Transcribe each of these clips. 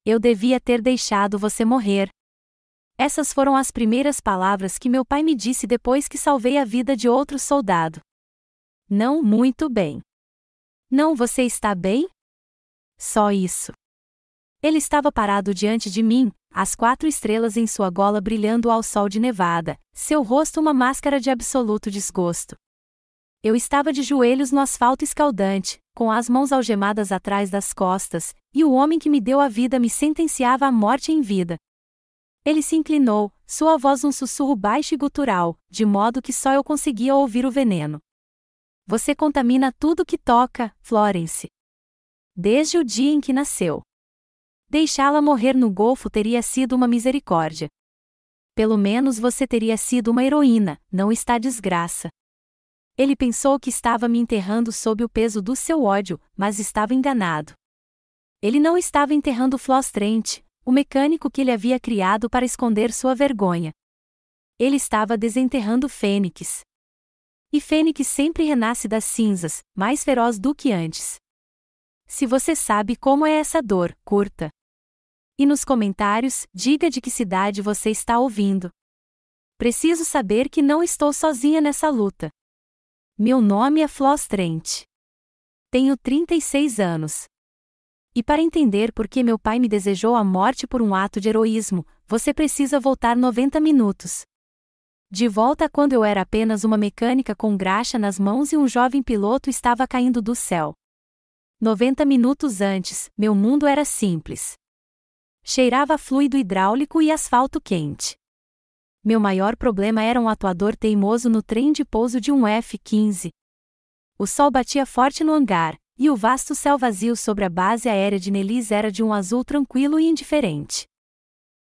Eu devia ter deixado você morrer. Essas foram as primeiras palavras que meu pai me disse depois que salvei a vida de outro soldado. Não muito bem. Não, você está bem? Só isso. Ele estava parado diante de mim, as 4 estrelas em sua gola brilhando ao sol de Nevada, seu rosto uma máscara de absoluto desgosto. Eu estava de joelhos no asfalto escaldante, com as mãos algemadas atrás das costas, e o homem que me deu a vida me sentenciava à morte em vida. Ele se inclinou, sua voz um sussurro baixo e gutural, de modo que só eu conseguia ouvir o veneno. Você contamina tudo que toca, Florence. Desde o dia em que nasceu. Deixá-la morrer no Golfo teria sido uma misericórdia. Pelo menos você teria sido uma heroína, não está desgraça. Ele pensou que estava me enterrando sob o peso do seu ódio, mas estava enganado. Ele não estava enterrando Floss Trent, o mecânico que ele havia criado para esconder sua vergonha. Ele estava desenterrando Fênix. E Fênix sempre renasce das cinzas, mais feroz do que antes. Se você sabe como é essa dor, curta. E nos comentários, diga de que cidade você está ouvindo. Preciso saber que não estou sozinha nessa luta. Meu nome é Floss Trent. Tenho 36 anos. E para entender por que meu pai me desejou a morte por um ato de heroísmo, você precisa voltar 90 minutos. De volta a quando eu era apenas uma mecânica com graxa nas mãos e um jovem piloto estava caindo do céu. 90 minutos antes, meu mundo era simples. Cheirava a fluido hidráulico e asfalto quente. Meu maior problema era um atuador teimoso no trem de pouso de um F-15. O sol batia forte no hangar, e o vasto céu vazio sobre a base aérea de Nellis era de um azul tranquilo e indiferente.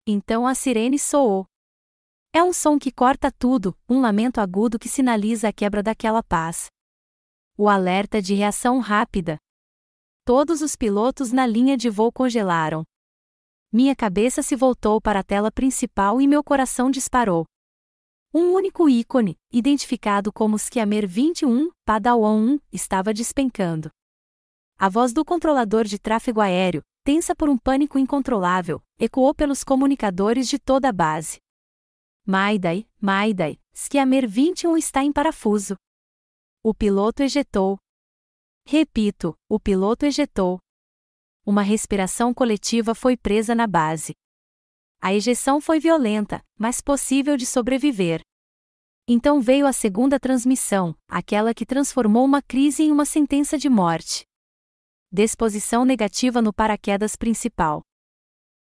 Então a sirene soou. É um som que corta tudo, um lamento agudo que sinaliza a quebra daquela paz. O alerta de reação rápida. Todos os pilotos na linha de voo congelaram. Minha cabeça se voltou para a tela principal e meu coração disparou. Um único ícone, identificado como Skyamer 21, Padawan 1, estava despencando. A voz do controlador de tráfego aéreo, tensa por um pânico incontrolável, ecoou pelos comunicadores de toda a base. Mayday, Mayday, Skyamer 21 está em parafuso. O piloto ejetou. Repito, o piloto ejetou. Uma respiração coletiva foi presa na base. A ejeção foi violenta, mas possível de sobreviver. Então veio a segunda transmissão, aquela que transformou uma crise em uma sentença de morte. Disposição negativa no paraquedas principal.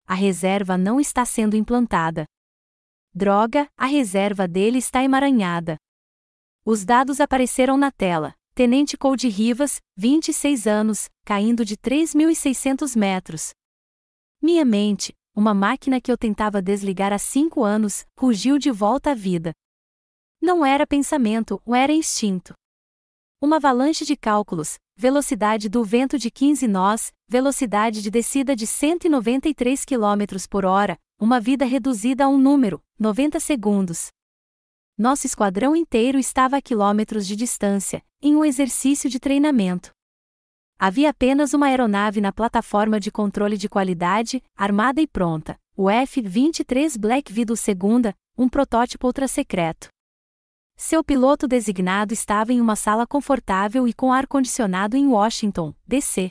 A reserva não está sendo implantada. Droga, a reserva dele está emaranhada. Os dados apareceram na tela. Tenente Cody Rivas, 26 anos, caindo de 3.600 metros. Minha mente, uma máquina que eu tentava desligar há 5 anos, rugiu de volta à vida. Não era pensamento, era instinto. Uma avalanche de cálculos, velocidade do vento de 15 nós, velocidade de descida de 193 km por hora, uma vida reduzida a um número, 90 segundos. Nosso esquadrão inteiro estava a quilômetros de distância, em um exercício de treinamento. Havia apenas uma aeronave na plataforma de controle de qualidade, armada e pronta, o F-23 Black Widow II, um protótipo ultra-secreto. Seu piloto designado estava em uma sala confortável e com ar-condicionado em Washington, D.C.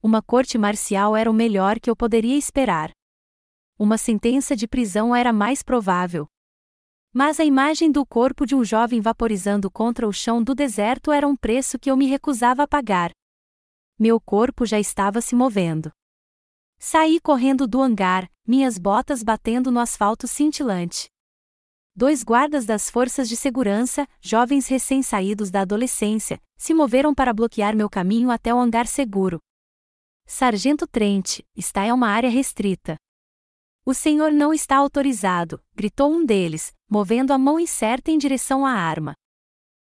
Uma corte marcial era o melhor que eu poderia esperar. Uma sentença de prisão era mais provável. Mas a imagem do corpo de um jovem vaporizando contra o chão do deserto era um preço que eu me recusava a pagar. Meu corpo já estava se movendo. Saí correndo do hangar, minhas botas batendo no asfalto cintilante. 2 guardas das forças de segurança, jovens recém-saídos da adolescência, se moveram para bloquear meu caminho até o hangar seguro. Sargento Trent, está em uma área restrita. O senhor não está autorizado, gritou um deles, movendo a mão incerta em direção à arma.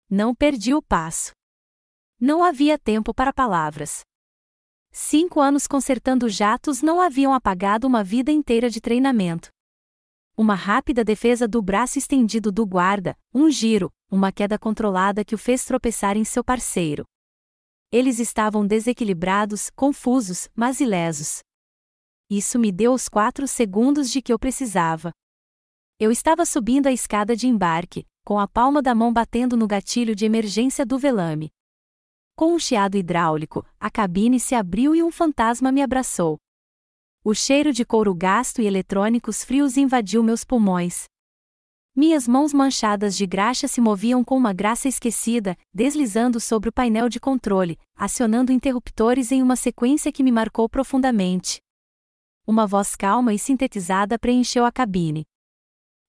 Não perdi o passo. Não havia tempo para palavras. 5 anos consertando jatos não haviam apagado uma vida inteira de treinamento. Uma rápida defesa do braço estendido do guarda, um giro, uma queda controlada que o fez tropeçar em seu parceiro. Eles estavam desequilibrados, confusos, mas ilesos. Isso me deu os 4 segundos de que eu precisava. Eu estava subindo a escada de embarque, com a palma da mão batendo no gatilho de emergência do velame. Com um chiado hidráulico, a cabine se abriu e um fantasma me abraçou. O cheiro de couro gasto e eletrônicos frios invadiu meus pulmões. Minhas mãos manchadas de graxa se moviam com uma graça esquecida, deslizando sobre o painel de controle, acionando interruptores em uma sequência que me marcou profundamente. Uma voz calma e sintetizada preencheu a cabine.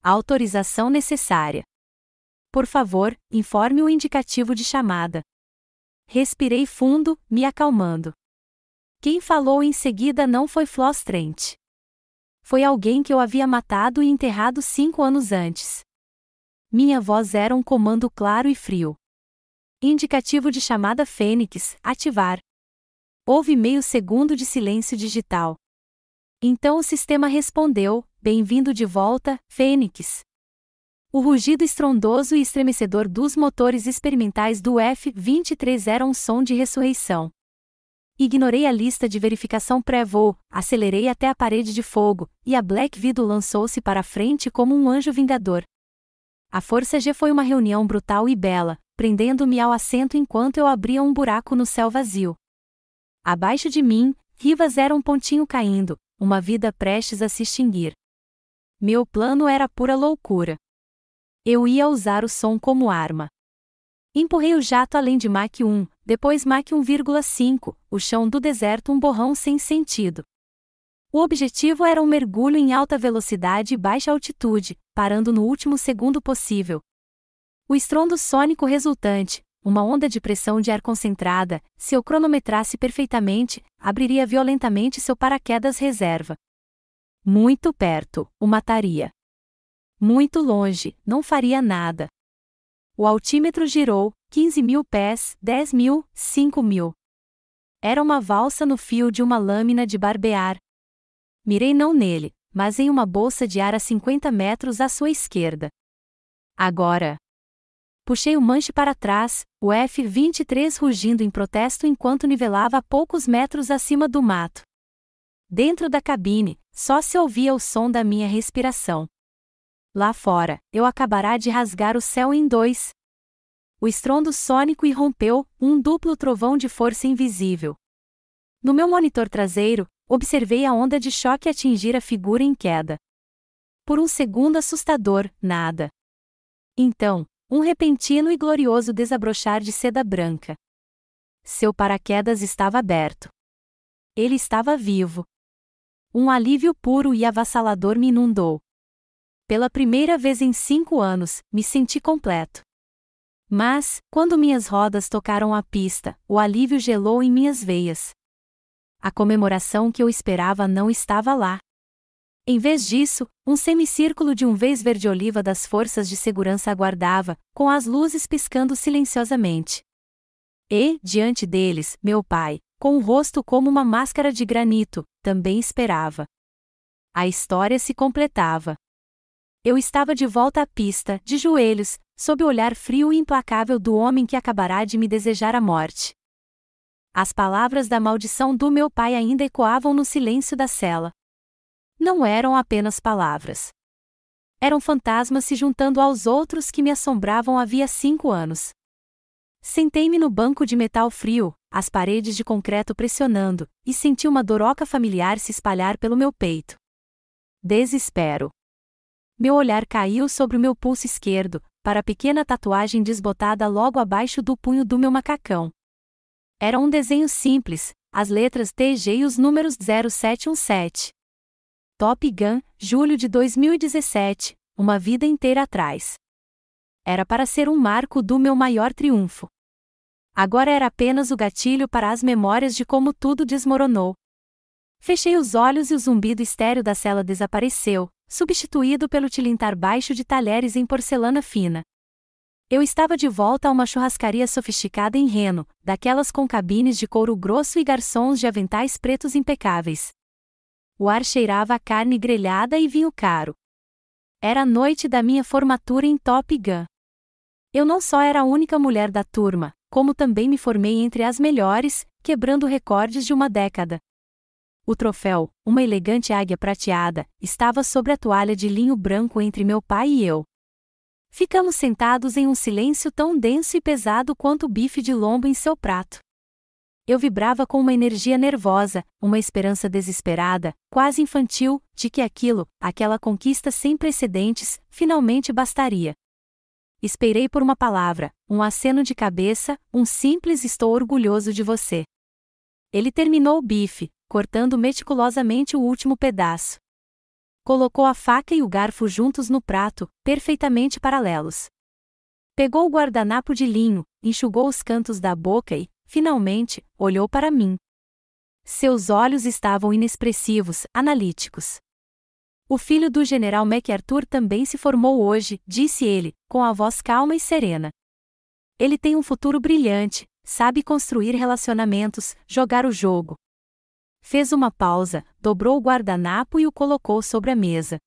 A autorização necessária. Por favor, informe o indicativo de chamada. Respirei fundo, me acalmando. Quem falou em seguida não foi Floss Trent. Foi alguém que eu havia matado e enterrado 5 anos antes. Minha voz era um comando claro e frio. Indicativo de chamada Fênix, ativar. Houve meio segundo de silêncio digital. Então o sistema respondeu, bem-vindo de volta, Fênix. O rugido estrondoso e estremecedor dos motores experimentais do F-23 era um som de ressurreição. Ignorei a lista de verificação pré-voo, acelerei até a parede de fogo, e a Black Widow lançou-se para a frente como um anjo vingador. A Força G foi uma reunião brutal e bela, prendendo-me ao assento enquanto eu abria um buraco no céu vazio. Abaixo de mim, Rivas era um pontinho caindo, uma vida prestes a se extinguir. Meu plano era pura loucura. Eu ia usar o som como arma. Empurrei o jato além de Mach 1, depois Mach 1,5, o chão do deserto um borrão sem sentido. O objetivo era um mergulho em alta velocidade e baixa altitude, parando no último segundo possível. O estrondo sônico resultante, uma onda de pressão de ar concentrada, se eu cronometrasse perfeitamente, abriria violentamente seu paraquedas reserva. Muito perto, o mataria. Muito longe, não faria nada. O altímetro girou, 15.000 pés, 10.000, 5.000. Era uma valsa no fio de uma lâmina de barbear. Mirei não nele, mas em uma bolsa de ar a 50 metros à sua esquerda. Agora. Puxei o manche para trás, o F-23 rugindo em protesto enquanto nivelava a poucos metros acima do mato. Dentro da cabine, só se ouvia o som da minha respiração. Lá fora, eu acabará de rasgar o céu em 2. O estrondo sônico irrompeu, um duplo trovão de força invisível. No meu monitor traseiro, observei a onda de choque atingir a figura em queda. Por um segundo assustador, nada. Então, um repentino e glorioso desabrochar de seda branca. Seu paraquedas estava aberto. Ele estava vivo. Um alívio puro e avassalador me inundou. Pela primeira vez em 5 anos, me senti completo. Mas, quando minhas rodas tocaram a pista, o alívio gelou em minhas veias. A comemoração que eu esperava não estava lá. Em vez disso, um semicírculo de um vez verde-oliva das forças de segurança aguardava, com as luzes piscando silenciosamente. E, diante deles, meu pai, com o rosto como uma máscara de granito, também esperava. A história se completava. Eu estava de volta à pista, de joelhos, sob o olhar frio e implacável do homem que acabará de me desejar a morte. As palavras da maldição do meu pai ainda ecoavam no silêncio da cela. Não eram apenas palavras. Eram fantasmas se juntando aos outros que me assombravam havia 5 anos. Sentei-me no banco de metal frio, as paredes de concreto pressionando, e senti uma doroca familiar se espalhar pelo meu peito. Desespero. Meu olhar caiu sobre o meu pulso esquerdo, para a pequena tatuagem desbotada logo abaixo do punho do meu macacão. Era um desenho simples, as letras TG e os números 0717. Top Gun, julho de 2017, uma vida inteira atrás. Era para ser um marco do meu maior triunfo. Agora era apenas o gatilho para as memórias de como tudo desmoronou. Fechei os olhos e o zumbido estéreo da cela desapareceu, substituído pelo tilintar baixo de talheres em porcelana fina. Eu estava de volta a uma churrascaria sofisticada em Reno, daquelas com cabines de couro grosso e garçons de aventais pretos impecáveis. O ar cheirava a carne grelhada e vinho caro. Era a noite da minha formatura em Top Gun. Eu não só era a única mulher da turma, como também me formei entre as melhores, quebrando recordes de uma década. O troféu, uma elegante águia prateada, estava sobre a toalha de linho branco entre meu pai e eu. Ficamos sentados em um silêncio tão denso e pesado quanto o bife de lombo em seu prato. Eu vibrava com uma energia nervosa, uma esperança desesperada, quase infantil, de que aquela conquista sem precedentes, finalmente bastaria. Esperei por uma palavra, um aceno de cabeça, um simples "estou orgulhoso de você". Ele terminou o bife, cortando meticulosamente o último pedaço. Colocou a faca e o garfo juntos no prato, perfeitamente paralelos. Pegou o guardanapo de linho, enxugou os cantos da boca e, finalmente, olhou para mim. Seus olhos estavam inexpressivos, analíticos. O filho do general MacArthur também se formou hoje, disse ele, com a voz calma e serena. Ele tem um futuro brilhante, sabe construir relacionamentos, jogar o jogo. Fez uma pausa, dobrou o guardanapo e o colocou sobre a mesa.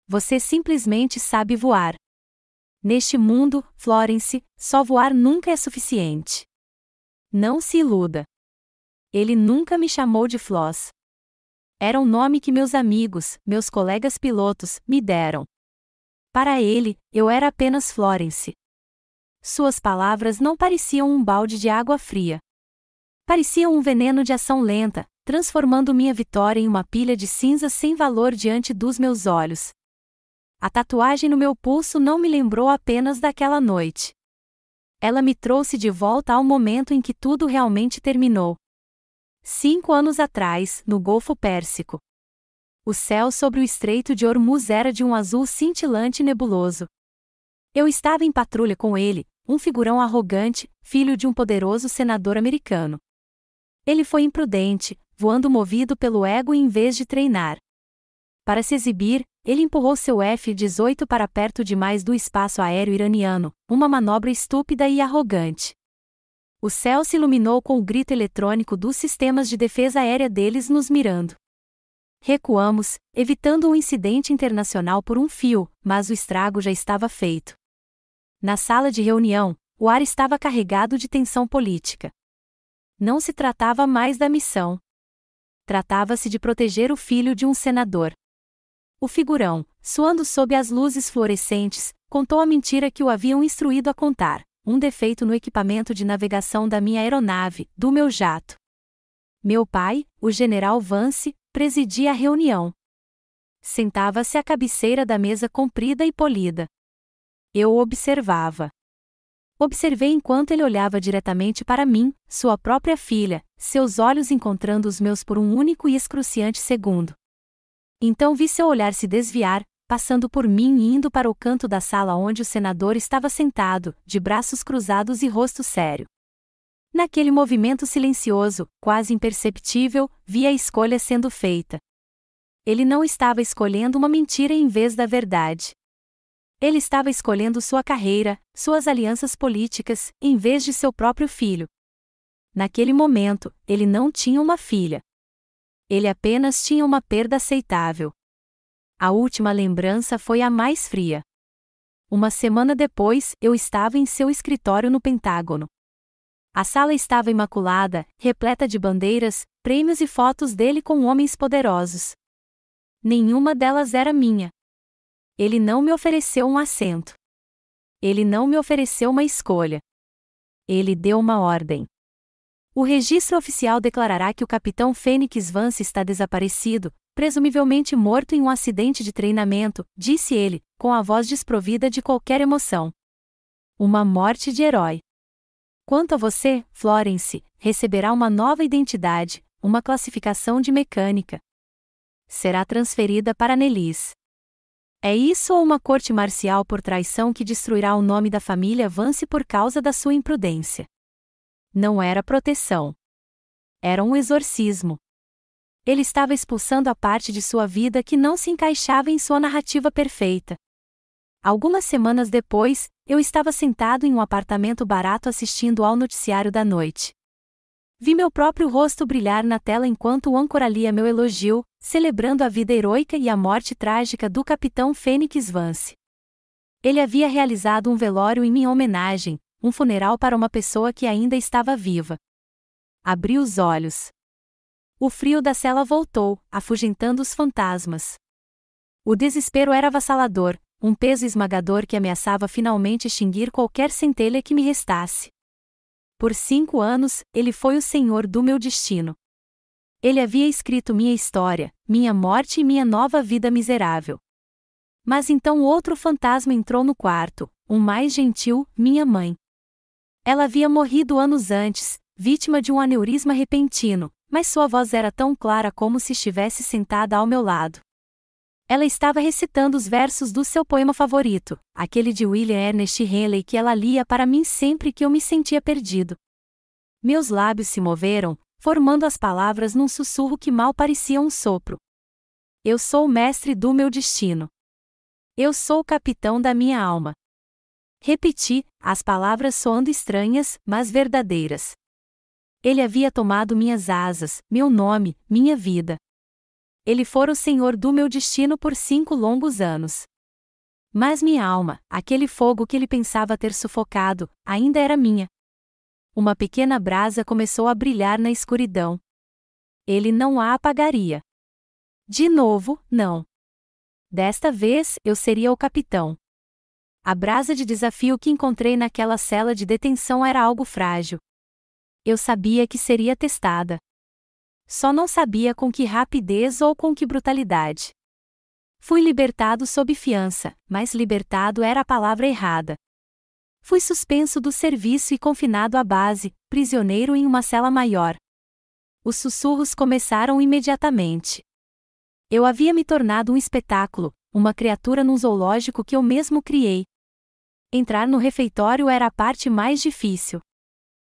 Você simplesmente sabe voar. Neste mundo, Florence, só voar nunca é suficiente. Não se iluda. Ele nunca me chamou de Floss. Era um nome que meus amigos, meus colegas pilotos, me deram. Para ele, eu era apenas Florence. Suas palavras não pareciam um balde de água fria. Pareciam um veneno de ação lenta, transformando minha vitória em uma pilha de cinzas sem valor diante dos meus olhos. A tatuagem no meu pulso não me lembrou apenas daquela noite. Ela me trouxe de volta ao momento em que tudo realmente terminou. 5 anos atrás, no Golfo Pérsico. O céu sobre o Estreito de Hormuz era de um azul cintilante e nebuloso. Eu estava em patrulha com ele, um figurão arrogante, filho de um poderoso senador americano. Ele foi imprudente, voando movido pelo ego em vez de treinar. Para se exibir, ele empurrou seu F-18 para perto demais do espaço aéreo iraniano, uma manobra estúpida e arrogante. O céu se iluminou com o grito eletrônico dos sistemas de defesa aérea deles nos mirando. Recuamos, evitando um incidente internacional por um fio, mas o estrago já estava feito. Na sala de reunião, o ar estava carregado de tensão política. Não se tratava mais da missão. Tratava-se de proteger o filho de um senador. O figurão, suando sob as luzes fluorescentes, contou a mentira que o haviam instruído a contar, um defeito no equipamento de navegação da minha aeronave, do meu jato. Meu pai, o general Vance, presidia a reunião. Sentava-se à cabeceira da mesa comprida e polida. Eu o observava. Observei enquanto ele olhava diretamente para mim, sua própria filha, seus olhos encontrando os meus por um único e excruciante segundo. Então vi seu olhar se desviar, passando por mim e indo para o canto da sala onde o senador estava sentado, de braços cruzados e rosto sério. Naquele movimento silencioso, quase imperceptível, vi a escolha sendo feita. Ele não estava escolhendo uma mentira em vez da verdade. Ele estava escolhendo sua carreira, suas alianças políticas, em vez de seu próprio filho. Naquele momento, ele não tinha uma filha. Ele apenas tinha uma perda aceitável. A última lembrança foi a mais fria. Uma semana depois, eu estava em seu escritório no Pentágono. A sala estava imaculada, repleta de bandeiras, prêmios e fotos dele com homens poderosos. Nenhuma delas era minha. Ele não me ofereceu um assento. Ele não me ofereceu uma escolha. Ele deu uma ordem. O registro oficial declarará que o capitão Phoenix Vance está desaparecido, presumivelmente morto em um acidente de treinamento, disse ele, com a voz desprovida de qualquer emoção. Uma morte de herói. Quanto a você, Florence, receberá uma nova identidade, uma classificação de mecânica. Será transferida para Nelis. É isso ou uma corte marcial por traição que destruirá o nome da família Vance por causa da sua imprudência? Não era proteção. Era um exorcismo. Ele estava expulsando a parte de sua vida que não se encaixava em sua narrativa perfeita. Algumas semanas depois, eu estava sentado em um apartamento barato assistindo ao noticiário da noite. Vi meu próprio rosto brilhar na tela enquanto o âncora lia meu elogio, celebrando a vida heroica e a morte trágica do capitão Phoenix Vance. Ele havia realizado um velório em minha homenagem, um funeral para uma pessoa que ainda estava viva. Abri os olhos. O frio da cela voltou, afugentando os fantasmas. O desespero era avassalador, um peso esmagador que ameaçava finalmente extinguir qualquer centelha que me restasse. Por 5 anos, ele foi o senhor do meu destino. Ele havia escrito minha história, minha morte e minha nova vida miserável. Mas então outro fantasma entrou no quarto, um mais gentil, minha mãe. Ela havia morrido anos antes, vítima de um aneurisma repentino, mas sua voz era tão clara como se estivesse sentada ao meu lado. Ela estava recitando os versos do seu poema favorito, aquele de William Ernest Henley que ela lia para mim sempre que eu me sentia perdido. Meus lábios se moveram, formando as palavras num sussurro que mal parecia um sopro. Eu sou o mestre do meu destino. Eu sou o capitão da minha alma. Repeti, as palavras soando estranhas, mas verdadeiras. Ele havia tomado minhas asas, meu nome, minha vida. Ele fora o senhor do meu destino por 5 longos anos. Mas minha alma, aquele fogo que ele pensava ter sufocado, ainda era minha. Uma pequena brasa começou a brilhar na escuridão. Ele não a apagaria. De novo, não. Desta vez, eu seria o capitão. A brasa de desafio que encontrei naquela cela de detenção era algo frágil. Eu sabia que seria testada. Só não sabia com que rapidez ou com que brutalidade. Fui libertado sob fiança, mas libertado era a palavra errada. Fui suspenso do serviço e confinado à base, prisioneiro em uma cela maior. Os sussurros começaram imediatamente. Eu havia me tornado um espetáculo, uma criatura num zoológico que eu mesmo criei. Entrar no refeitório era a parte mais difícil.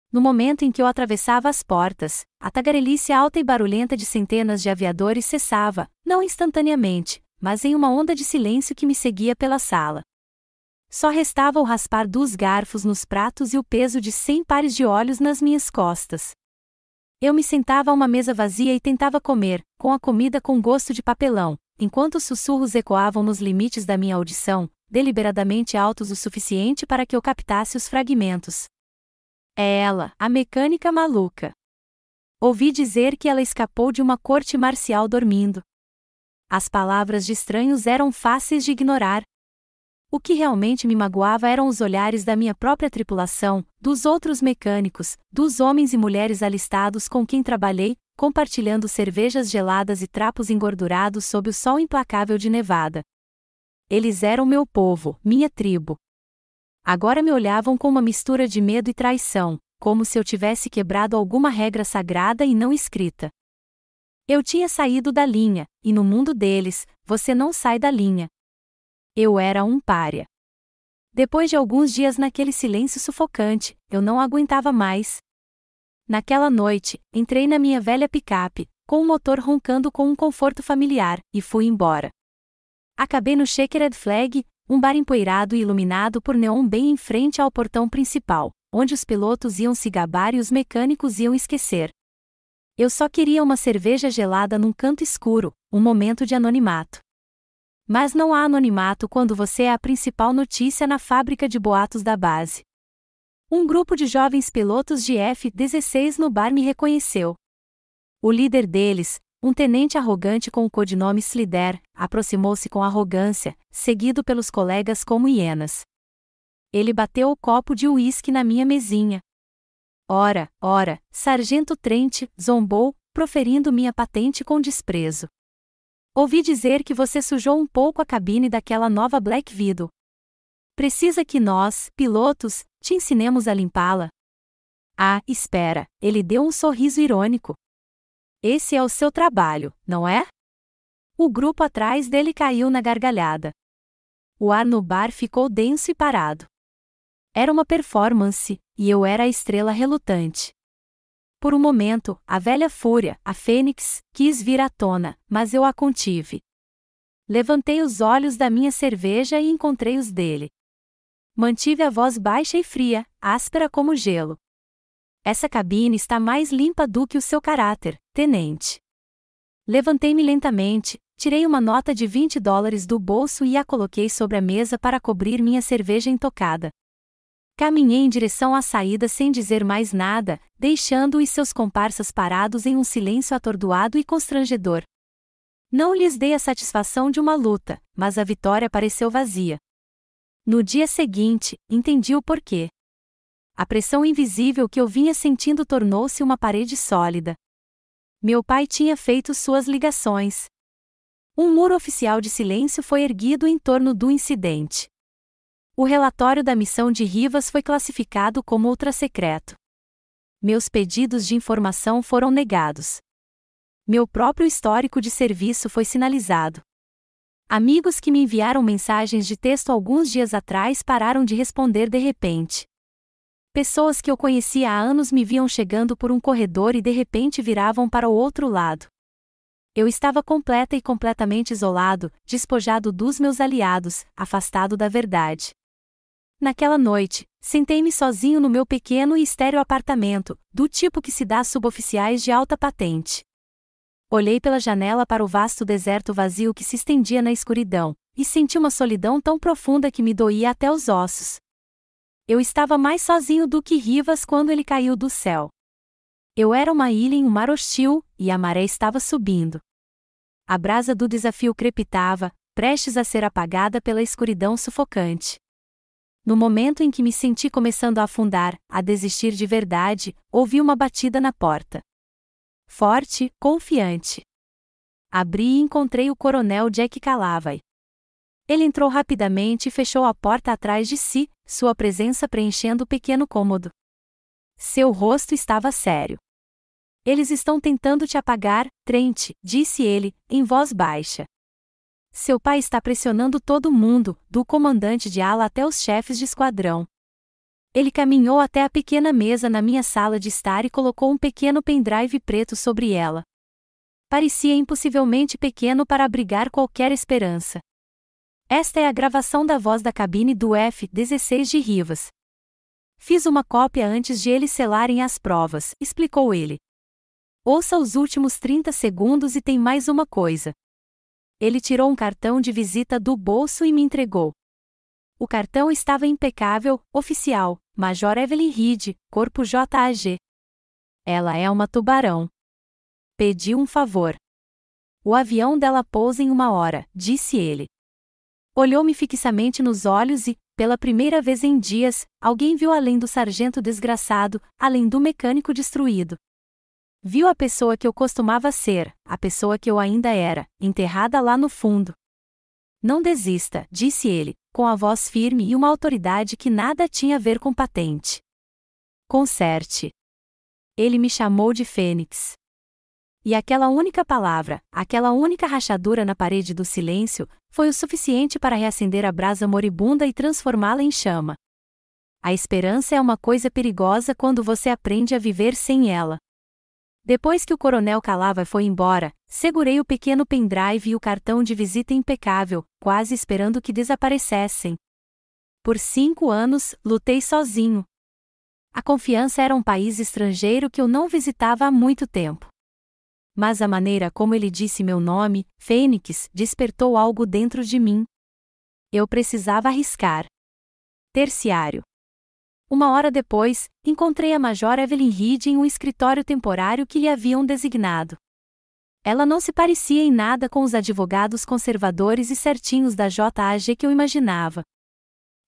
No momento em que eu atravessava as portas, a tagarelice alta e barulhenta de centenas de aviadores cessava, não instantaneamente, mas em uma onda de silêncio que me seguia pela sala. Só restava o raspar dos garfos nos pratos e o peso de 100 pares de olhos nas minhas costas. Eu me sentava a uma mesa vazia e tentava comer, com a comida com gosto de papelão, enquanto os sussurros ecoavam nos limites da minha audição, deliberadamente altos o suficiente para que eu captasse os fragmentos. É ela, a mecânica maluca. Ouvi dizer que ela escapou de uma corte marcial dormindo. As palavras de estranhos eram fáceis de ignorar. O que realmente me magoava eram os olhares da minha própria tripulação, dos outros mecânicos, dos homens e mulheres alistados com quem trabalhei, compartilhando cervejas geladas e trapos engordurados sob o sol implacável de Nevada. Eles eram meu povo, minha tribo. Agora me olhavam com uma mistura de medo e traição, como se eu tivesse quebrado alguma regra sagrada e não escrita. Eu tinha saído da linha, e no mundo deles, você não sai da linha. Eu era um pária. Depois de alguns dias naquele silêncio sufocante, eu não aguentava mais. Naquela noite, entrei na minha velha picape, com o motor roncando com um conforto familiar, e fui embora. Acabei no Checkered Flag, um bar empoeirado e iluminado por neon bem em frente ao portão principal, onde os pilotos iam se gabar e os mecânicos iam esquecer. Eu só queria uma cerveja gelada num canto escuro, um momento de anonimato. Mas não há anonimato quando você é a principal notícia na fábrica de boatos da base. Um grupo de jovens pilotos de F-16 no bar me reconheceu. O líder deles, um tenente arrogante com o codinome Slider, aproximou-se com arrogância, seguido pelos colegas como hienas. Ele bateu o copo de uísque na minha mesinha. Ora, Sargento Trent, zombou, proferindo minha patente com desprezo. Ouvi dizer que você sujou um pouco a cabine daquela nova Black Widow. Precisa que nós, pilotos, te ensinemos a limpá-la? Ah, espera, ele deu um sorriso irônico. Esse é o seu trabalho, não é? O grupo atrás dele caiu na gargalhada. O ar no bar ficou denso e parado. Era uma performance, e eu era a estrela relutante. Por um momento, a velha fúria, a Fênix, quis vir à tona, mas eu a contive. Levantei os olhos da minha cerveja e encontrei os dele. Mantive a voz baixa e fria, áspera como gelo. Essa cabine está mais limpa do que o seu caráter, tenente. Levantei-me lentamente, tirei uma nota de $20 do bolso e a coloquei sobre a mesa para cobrir minha cerveja intocada. Caminhei em direção à saída sem dizer mais nada, deixando-o e seus comparsas parados em um silêncio atordoado e constrangedor. Não lhes dei a satisfação de uma luta, mas a vitória pareceu vazia. No dia seguinte, entendi o porquê. A pressão invisível que eu vinha sentindo tornou-se uma parede sólida. Meu pai tinha feito suas ligações. Um muro oficial de silêncio foi erguido em torno do incidente. O relatório da missão de Rivas foi classificado como ultra-secreto. Meus pedidos de informação foram negados. Meu próprio histórico de serviço foi sinalizado. Amigos que me enviaram mensagens de texto alguns dias atrás pararam de responder de repente. Pessoas que eu conhecia há anos me viam chegando por um corredor e de repente viravam para o outro lado. Eu estava completa e completamente isolado, despojado dos meus aliados, afastado da verdade. Naquela noite, sentei-me sozinho no meu pequeno e estéril apartamento, do tipo que se dá a suboficiais de alta patente. Olhei pela janela para o vasto deserto vazio que se estendia na escuridão, e senti uma solidão tão profunda que me doía até os ossos. Eu estava mais sozinho do que Rivas quando ele caiu do céu. Eu era uma ilha em um mar hostil, e a maré estava subindo. A brasa do desafio crepitava, prestes a ser apagada pela escuridão sufocante. No momento em que me senti começando a afundar, a desistir de verdade, ouvi uma batida na porta. Forte, confiante. Abri e encontrei o coronel Jack Calavai. Ele entrou rapidamente e fechou a porta atrás de si, sua presença preenchendo o pequeno cômodo. Seu rosto estava sério. Eles estão tentando te apagar, Trent, disse ele, em voz baixa. Seu pai está pressionando todo mundo, do comandante de ala até os chefes de esquadrão. Ele caminhou até a pequena mesa na minha sala de estar e colocou um pequeno pendrive preto sobre ela. Parecia impossivelmente pequeno para abrigar qualquer esperança. Esta é a gravação da voz da cabine do F-16 de Rivas. Fiz uma cópia antes de eles selarem as provas, explicou ele. Ouça os últimos 30 segundos e tem mais uma coisa. Ele tirou um cartão de visita do bolso e me entregou. O cartão estava impecável, oficial, Major Evelyn Reed, Corpo JAG. Ela é uma tubarão. Pedi um favor. O avião dela pousa em 1 hora, disse ele. Olhou-me fixamente nos olhos e, pela primeira vez em dias, alguém viu além do sargento desgraçado, além do mecânico destruído. Viu a pessoa que eu costumava ser, a pessoa que eu ainda era, enterrada lá no fundo. Não desista, disse ele, com a voz firme e uma autoridade que nada tinha a ver com patente. Conserte. Ele me chamou de Fênix. E aquela única palavra, aquela única rachadura na parede do silêncio, foi o suficiente para reacender a brasa moribunda e transformá-la em chama. A esperança é uma coisa perigosa quando você aprende a viver sem ela. Depois que o coronel Calavai foi embora, segurei o pequeno pendrive e o cartão de visita impecável, quase esperando que desaparecessem. Por 5 anos, lutei sozinho. A confiança era um país estrangeiro que eu não visitava há muito tempo. Mas a maneira como ele disse meu nome, Fênix, despertou algo dentro de mim. Eu precisava arriscar. Terciário. 1 hora depois, encontrei a Major Evelyn Reed em um escritório temporário que lhe haviam designado. Ela não se parecia em nada com os advogados conservadores e certinhos da JAG que eu imaginava.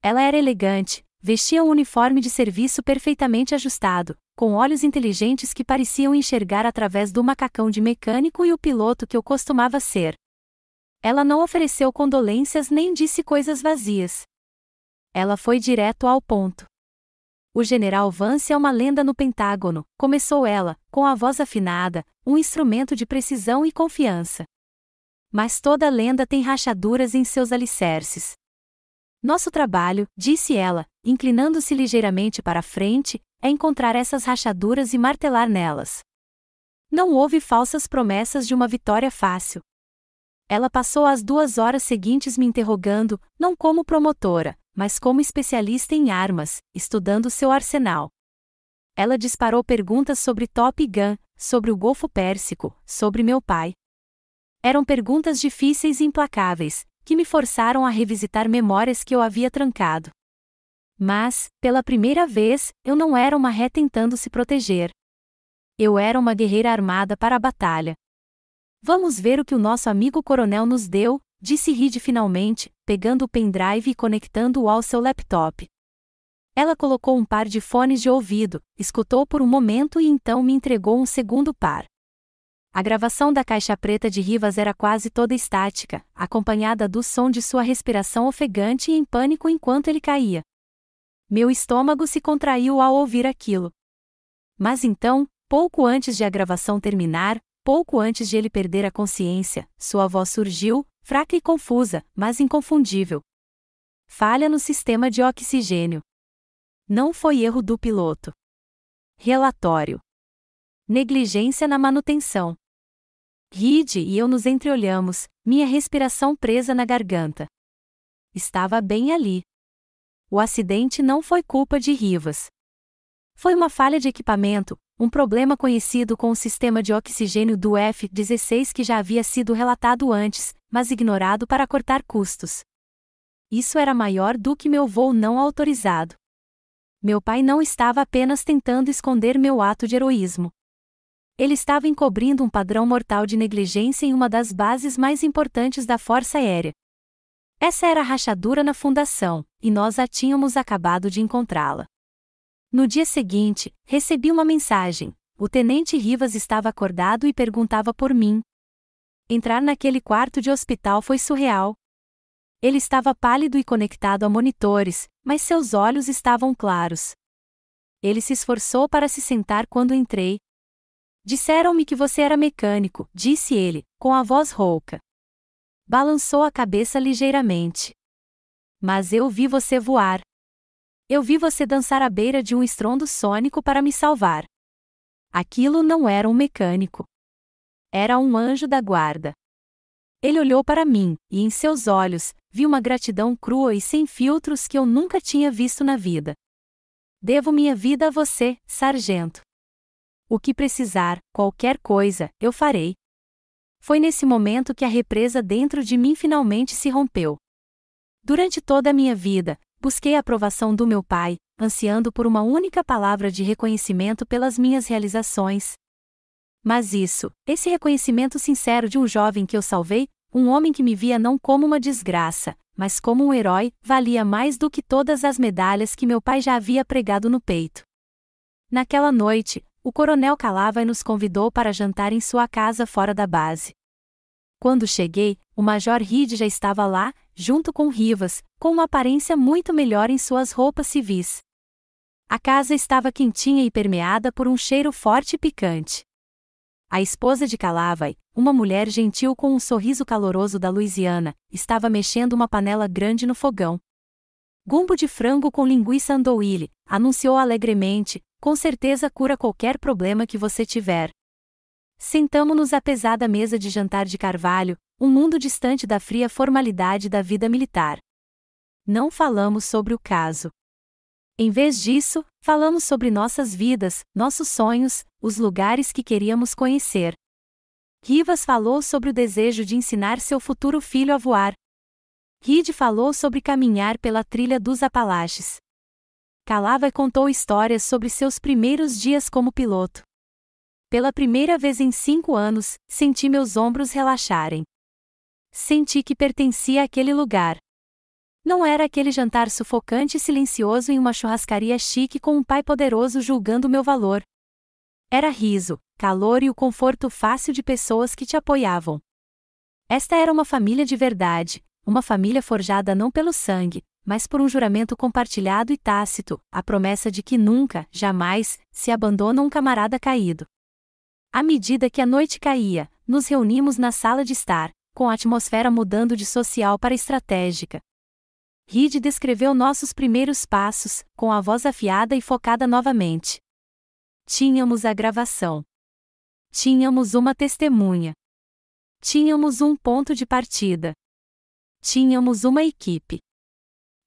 Ela era elegante, vestia um uniforme de serviço perfeitamente ajustado, com olhos inteligentes que pareciam enxergar através do macacão de mecânico e o piloto que eu costumava ser. Ela não ofereceu condolências nem disse coisas vazias. Ela foi direto ao ponto. O general Vance é uma lenda no Pentágono, começou ela, com a voz afinada, um instrumento de precisão e confiança. Mas toda lenda tem rachaduras em seus alicerces. Nosso trabalho, disse ela, inclinando-se ligeiramente para a frente, é encontrar essas rachaduras e martelar nelas. Não houve falsas promessas de uma vitória fácil. Ela passou as 2 horas seguintes me interrogando, não como promotora, mas como especialista em armas, estudando seu arsenal. Ela disparou perguntas sobre Top Gun, sobre o Golfo Pérsico, sobre meu pai. Eram perguntas difíceis e implacáveis, que me forçaram a revisitar memórias que eu havia trancado. Mas, pela primeira vez, eu não era uma ré tentando se proteger. Eu era uma guerreira armada para a batalha. Vamos ver o que o nosso amigo coronel nos deu, disse Reed finalmente, pegando o pendrive e conectando-o ao seu laptop. Ela colocou um par de fones de ouvido, escutou por um momento e então me entregou um segundo par. A gravação da caixa preta de Rivas era quase toda estática, acompanhada do som de sua respiração ofegante e em pânico enquanto ele caía. Meu estômago se contraiu ao ouvir aquilo. Mas então, pouco antes de a gravação terminar, pouco antes de ele perder a consciência, sua voz surgiu, fraca e confusa, mas inconfundível. Falha no sistema de oxigênio. Não foi erro do piloto. Relatório. Negligência na manutenção. Reed e eu nos entreolhamos, minha respiração presa na garganta. Estava bem ali. O acidente não foi culpa de Rivas. Foi uma falha de equipamento, um problema conhecido com o sistema de oxigênio do F-16 que já havia sido relatado antes, mas ignorado para cortar custos. Isso era maior do que meu voo não autorizado. Meu pai não estava apenas tentando esconder meu ato de heroísmo. Ele estava encobrindo um padrão mortal de negligência em uma das bases mais importantes da Força Aérea. Essa era a rachadura na fundação, e nós a tínhamos acabado de encontrá-la. No dia seguinte, recebi uma mensagem. O tenente Rivas estava acordado e perguntava por mim. Entrar naquele quarto de hospital foi surreal. Ele estava pálido e conectado a monitores, mas seus olhos estavam claros. Ele se esforçou para se sentar quando entrei. Disseram-me que você era mecânico, disse ele, com a voz rouca. Balançou a cabeça ligeiramente. Mas eu vi você voar. Eu vi você dançar à beira de um estrondo sônico para me salvar. Aquilo não era um mecânico. Era um anjo da guarda. Ele olhou para mim, e em seus olhos, vi uma gratidão crua e sem filtros que eu nunca tinha visto na vida. Devo minha vida a você, sargento. O que precisar, qualquer coisa, eu farei. Foi nesse momento que a represa dentro de mim finalmente se rompeu. Durante toda a minha vida, busquei a aprovação do meu pai, ansiando por uma única palavra de reconhecimento pelas minhas realizações. Mas esse reconhecimento sincero de um jovem que eu salvei, um homem que me via não como uma desgraça, mas como um herói, valia mais do que todas as medalhas que meu pai já havia pregado no peito. Naquela noite, o coronel Calavai nos convidou para jantar em sua casa fora da base. Quando cheguei, o Major Reed já estava lá, junto com Rivas, com uma aparência muito melhor em suas roupas civis. A casa estava quentinha e permeada por um cheiro forte e picante. A esposa de Calavai, uma mulher gentil com um sorriso caloroso da Louisiana, estava mexendo uma panela grande no fogão. Gumbo de frango com linguiça andouille, anunciou alegremente, com certeza cura qualquer problema que você tiver. Sentamo-nos à pesada mesa de jantar de carvalho, um mundo distante da fria formalidade da vida militar. Não falamos sobre o caso. Em vez disso, falamos sobre nossas vidas, nossos sonhos, os lugares que queríamos conhecer. Rivas falou sobre o desejo de ensinar seu futuro filho a voar. Reed falou sobre caminhar pela trilha dos Apalaches. Calavai contou histórias sobre seus primeiros dias como piloto. Pela primeira vez em 5 anos, senti meus ombros relaxarem. Senti que pertencia àquele lugar. Não era aquele jantar sufocante e silencioso em uma churrascaria chique com um pai poderoso julgando meu valor. Era riso, calor e o conforto fácil de pessoas que te apoiavam. Esta era uma família de verdade, uma família forjada não pelo sangue, mas por um juramento compartilhado e tácito, a promessa de que nunca, jamais, se abandona um camarada caído. À medida que a noite caía, nos reunimos na sala de estar, com a atmosfera mudando de social para estratégica. Reed descreveu nossos primeiros passos, com a voz afiada e focada novamente. Tínhamos a gravação. Tínhamos uma testemunha. Tínhamos um ponto de partida. Tínhamos uma equipe.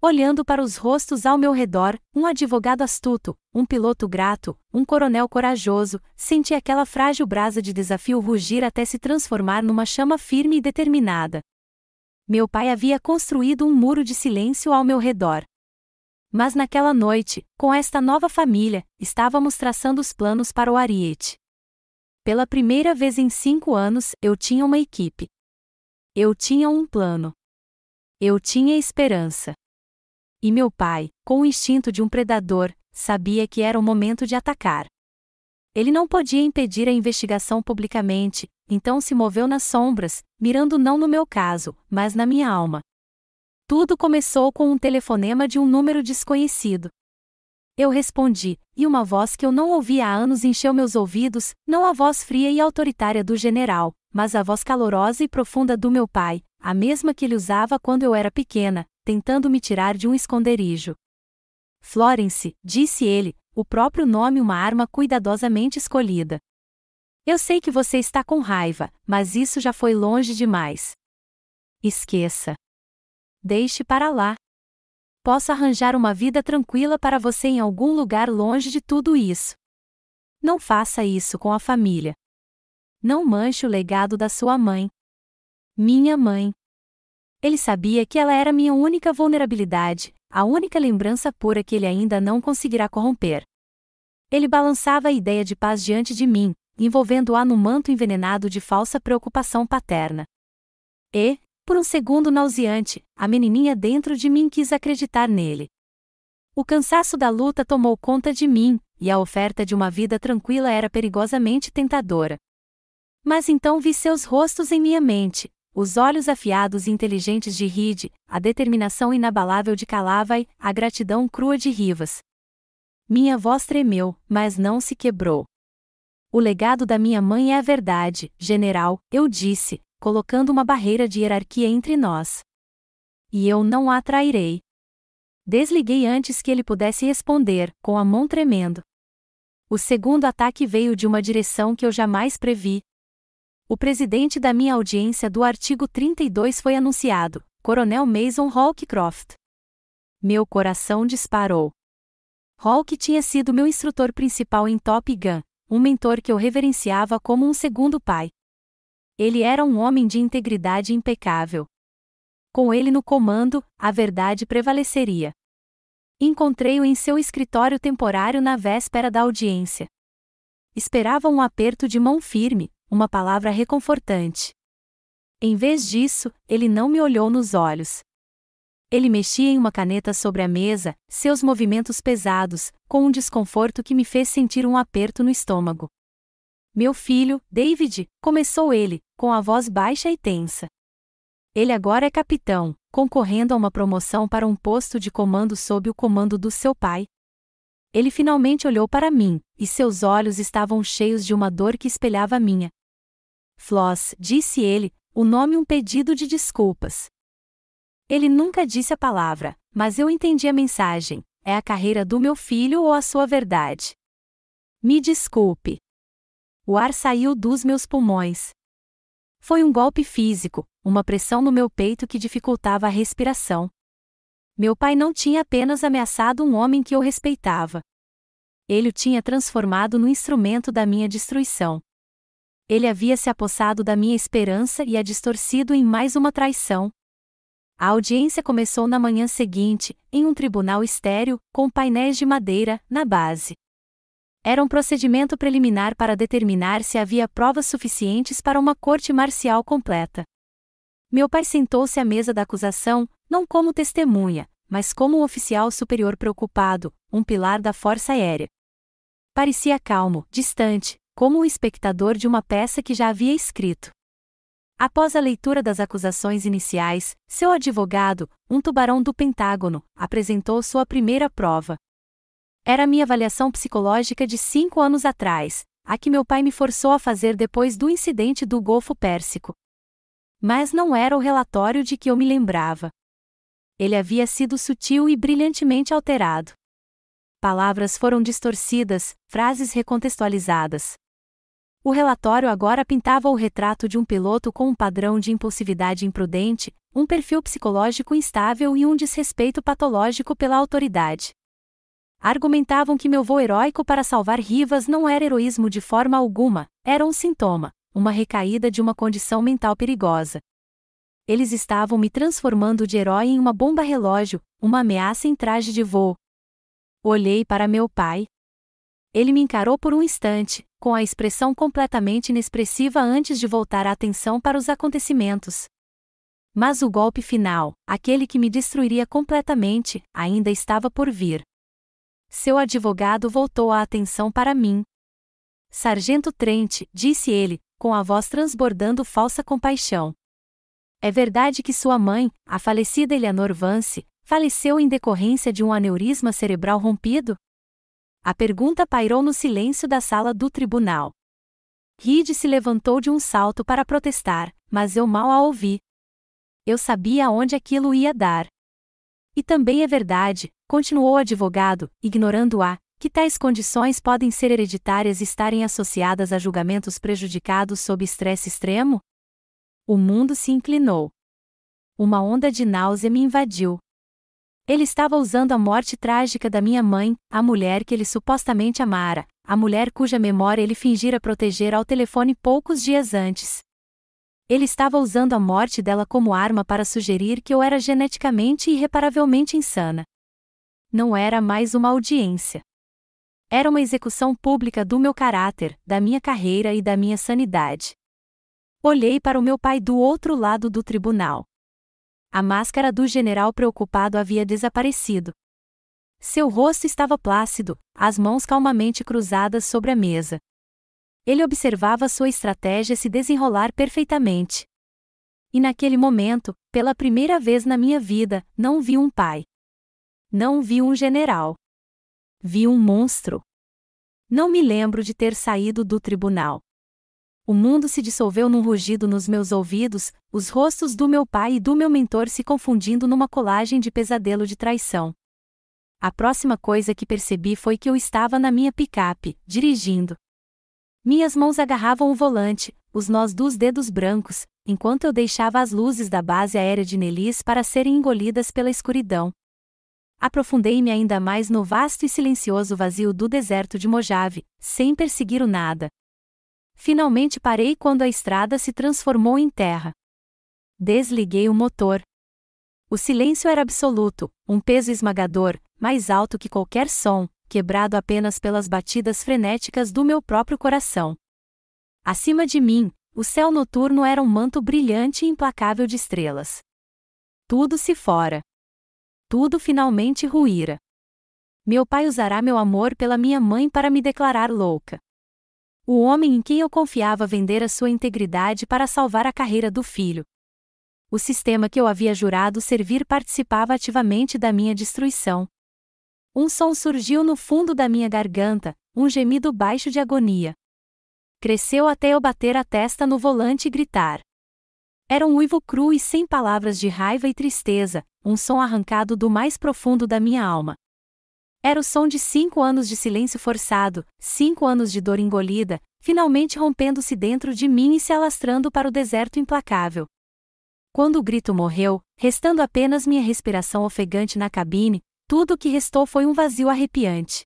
Olhando para os rostos ao meu redor, um advogado astuto, um piloto grato, um coronel corajoso, senti aquela frágil brasa de desafio rugir até se transformar numa chama firme e determinada. Meu pai havia construído um muro de silêncio ao meu redor. Mas naquela noite, com esta nova família, estávamos traçando os planos para o Ariete. Pela primeira vez em 5 anos, eu tinha uma equipe. Eu tinha um plano. Eu tinha esperança. E meu pai, com o instinto de um predador, sabia que era o momento de atacar. Ele não podia impedir a investigação publicamente, então se moveu nas sombras, mirando não no meu caso, mas na minha alma. Tudo começou com um telefonema de um número desconhecido. Eu respondi, e uma voz que eu não ouvia há anos encheu meus ouvidos, não a voz fria e autoritária do general, mas a voz calorosa e profunda do meu pai, a mesma que ele usava quando eu era pequena, tentando me tirar de um esconderijo. Florence, disse ele, o próprio nome uma arma cuidadosamente escolhida. Eu sei que você está com raiva, mas isso já foi longe demais. Esqueça. Deixe para lá. Posso arranjar uma vida tranquila para você em algum lugar longe de tudo isso. Não faça isso com a família. Não manche o legado da sua mãe. Minha mãe. Ele sabia que ela era minha única vulnerabilidade, a única lembrança pura que ele ainda não conseguirá corromper. Ele balançava a ideia de paz diante de mim, envolvendo-a num manto envenenado de falsa preocupação paterna. E, por um segundo nauseante, a menininha dentro de mim quis acreditar nele. O cansaço da luta tomou conta de mim, e a oferta de uma vida tranquila era perigosamente tentadora. Mas então vi seus rostos em minha mente, os olhos afiados e inteligentes de Reed, a determinação inabalável de Calavai, a gratidão crua de Rivas. Minha voz tremeu, mas não se quebrou. O legado da minha mãe é a verdade, general, eu disse, colocando uma barreira de hierarquia entre nós. E eu não a trairei. Desliguei antes que ele pudesse responder, com a mão tremendo. O segundo ataque veio de uma direção que eu jamais previ. O presidente da minha audiência do artigo 32 foi anunciado, Coronel Mason Hawkcroft. Meu coração disparou. Hawk tinha sido meu instrutor principal em Top Gun, um mentor que eu reverenciava como um segundo pai. Ele era um homem de integridade impecável. Com ele no comando, a verdade prevaleceria. Encontrei-o em seu escritório temporário na véspera da audiência. Esperava um aperto de mão firme, uma palavra reconfortante. Em vez disso, ele não me olhou nos olhos. Ele mexia em uma caneta sobre a mesa, seus movimentos pesados, com um desconforto que me fez sentir um aperto no estômago. Meu filho, David, começou ele, com a voz baixa e tensa. Ele agora é capitão, concorrendo a uma promoção para um posto de comando sob o comando do seu pai. Ele finalmente olhou para mim, e seus olhos estavam cheios de uma dor que espelhava a minha. Floss, disse ele, o nome um pedido de desculpas. Ele nunca disse a palavra, mas eu entendi a mensagem, é a carreira do meu filho ou a sua verdade. Me desculpe. O ar saiu dos meus pulmões. Foi um golpe físico, uma pressão no meu peito que dificultava a respiração. Meu pai não tinha apenas ameaçado um homem que eu respeitava. Ele o tinha transformado no instrumento da minha destruição. Ele havia se apossado da minha esperança e a distorcido em mais uma traição. A audiência começou na manhã seguinte, em um tribunal estéril, com painéis de madeira, na base. Era um procedimento preliminar para determinar se havia provas suficientes para uma corte marcial completa. Meu pai sentou-se à mesa da acusação, não como testemunha, mas como um oficial superior preocupado, um pilar da Força Aérea. Parecia calmo, distante, como um espectador de uma peça que já havia escrito. Após a leitura das acusações iniciais, seu advogado, um tubarão do Pentágono, apresentou sua primeira prova. Era a minha avaliação psicológica de 5 anos atrás, a que meu pai me forçou a fazer depois do incidente do Golfo Pérsico. Mas não era o relatório de que eu me lembrava. Ele havia sido sutil e brilhantemente alterado. Palavras foram distorcidas, frases recontextualizadas. O relatório agora pintava o retrato de um piloto com um padrão de impulsividade imprudente, um perfil psicológico instável e um desrespeito patológico pela autoridade. Argumentavam que meu voo heróico para salvar Rivas não era heroísmo de forma alguma, era um sintoma, uma recaída de uma condição mental perigosa. Eles estavam me transformando de herói em uma bomba-relógio, uma ameaça em traje de voo, Olhei para meu pai. Ele me encarou por um instante, com a expressão completamente inexpressiva antes de voltar a atenção para os acontecimentos. Mas o golpe final, aquele que me destruiria completamente, ainda estava por vir. Seu advogado voltou a atenção para mim. Sargento Trent, disse ele, com a voz transbordando falsa compaixão. É verdade que sua mãe, a falecida Eleanor Vance, faleceu em decorrência de um aneurisma cerebral rompido? A pergunta pairou no silêncio da sala do tribunal. Reed se levantou de um salto para protestar, mas eu mal a ouvi. Eu sabia aonde aquilo ia dar. E também é verdade, continuou o advogado, ignorando-a, que tais condições podem ser hereditárias e estarem associadas a julgamentos prejudicados sob estresse extremo? O mundo se inclinou. Uma onda de náusea me invadiu. Ele estava usando a morte trágica da minha mãe, a mulher que ele supostamente amara, a mulher cuja memória ele fingira proteger ao telefone poucos dias antes. Ele estava usando a morte dela como arma para sugerir que eu era geneticamente e irreparavelmente insana. Não era mais uma audiência. Era uma execução pública do meu caráter, da minha carreira e da minha sanidade. Olhei para o meu pai do outro lado do tribunal. A máscara do general preocupado havia desaparecido. Seu rosto estava plácido, as mãos calmamente cruzadas sobre a mesa. Ele observava sua estratégia se desenrolar perfeitamente. E naquele momento, pela primeira vez na minha vida, não vi um pai. Não vi um general. Vi um monstro. Não me lembro de ter saído do tribunal. O mundo se dissolveu num rugido nos meus ouvidos, os rostos do meu pai e do meu mentor se confundindo numa colagem de pesadelo de traição. A próxima coisa que percebi foi que eu estava na minha picape, dirigindo. Minhas mãos agarravam o volante, os nós dos dedos brancos, enquanto eu deixava as luzes da base aérea de Nellis para serem engolidas pela escuridão. Aprofundei-me ainda mais no vasto e silencioso vazio do deserto de Mojave, sem perseguir o nada. Finalmente parei quando a estrada se transformou em terra. Desliguei o motor. O silêncio era absoluto, um peso esmagador, mais alto que qualquer som, quebrado apenas pelas batidas frenéticas do meu próprio coração. Acima de mim, o céu noturno era um manto brilhante e implacável de estrelas. Tudo se fora. Tudo finalmente ruíra. Meu pai usará meu amor pela minha mãe para me declarar louca. O homem em quem eu confiava vendera sua integridade para salvar a carreira do filho. O sistema que eu havia jurado servir participava ativamente da minha destruição. Um som surgiu no fundo da minha garganta, um gemido baixo de agonia. Cresceu até eu bater a testa no volante e gritar. Era um uivo cru e sem palavras de raiva e tristeza, um som arrancado do mais profundo da minha alma. Era o som de 5 anos de silêncio forçado, 5 anos de dor engolida, finalmente rompendo-se dentro de mim e se alastrando para o deserto implacável. Quando o grito morreu, restando apenas minha respiração ofegante na cabine, tudo o que restou foi um vazio arrepiante.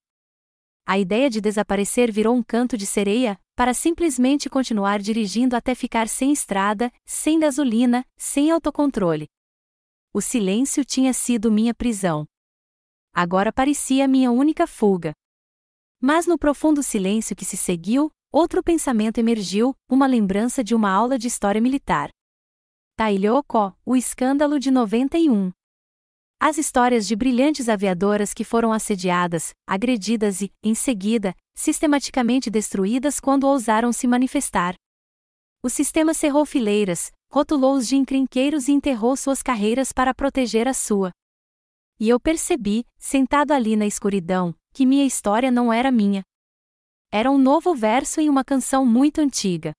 A ideia de desaparecer virou um canto de sereia, para simplesmente continuar dirigindo até ficar sem estrada, sem gasolina, sem autocontrole. O silêncio tinha sido minha prisão. Agora parecia minha única fuga. Mas no profundo silêncio que se seguiu, outro pensamento emergiu, uma lembrança de uma aula de história militar. Tailhoko, o escândalo de 91. As histórias de brilhantes aviadoras que foram assediadas, agredidas e, em seguida, sistematicamente destruídas quando ousaram se manifestar. O sistema cerrou fileiras, rotulou-os de encrenqueiros e enterrou suas carreiras para proteger a sua. E eu percebi, sentado ali na escuridão, que minha história não era minha. Era um novo verso em uma canção muito antiga.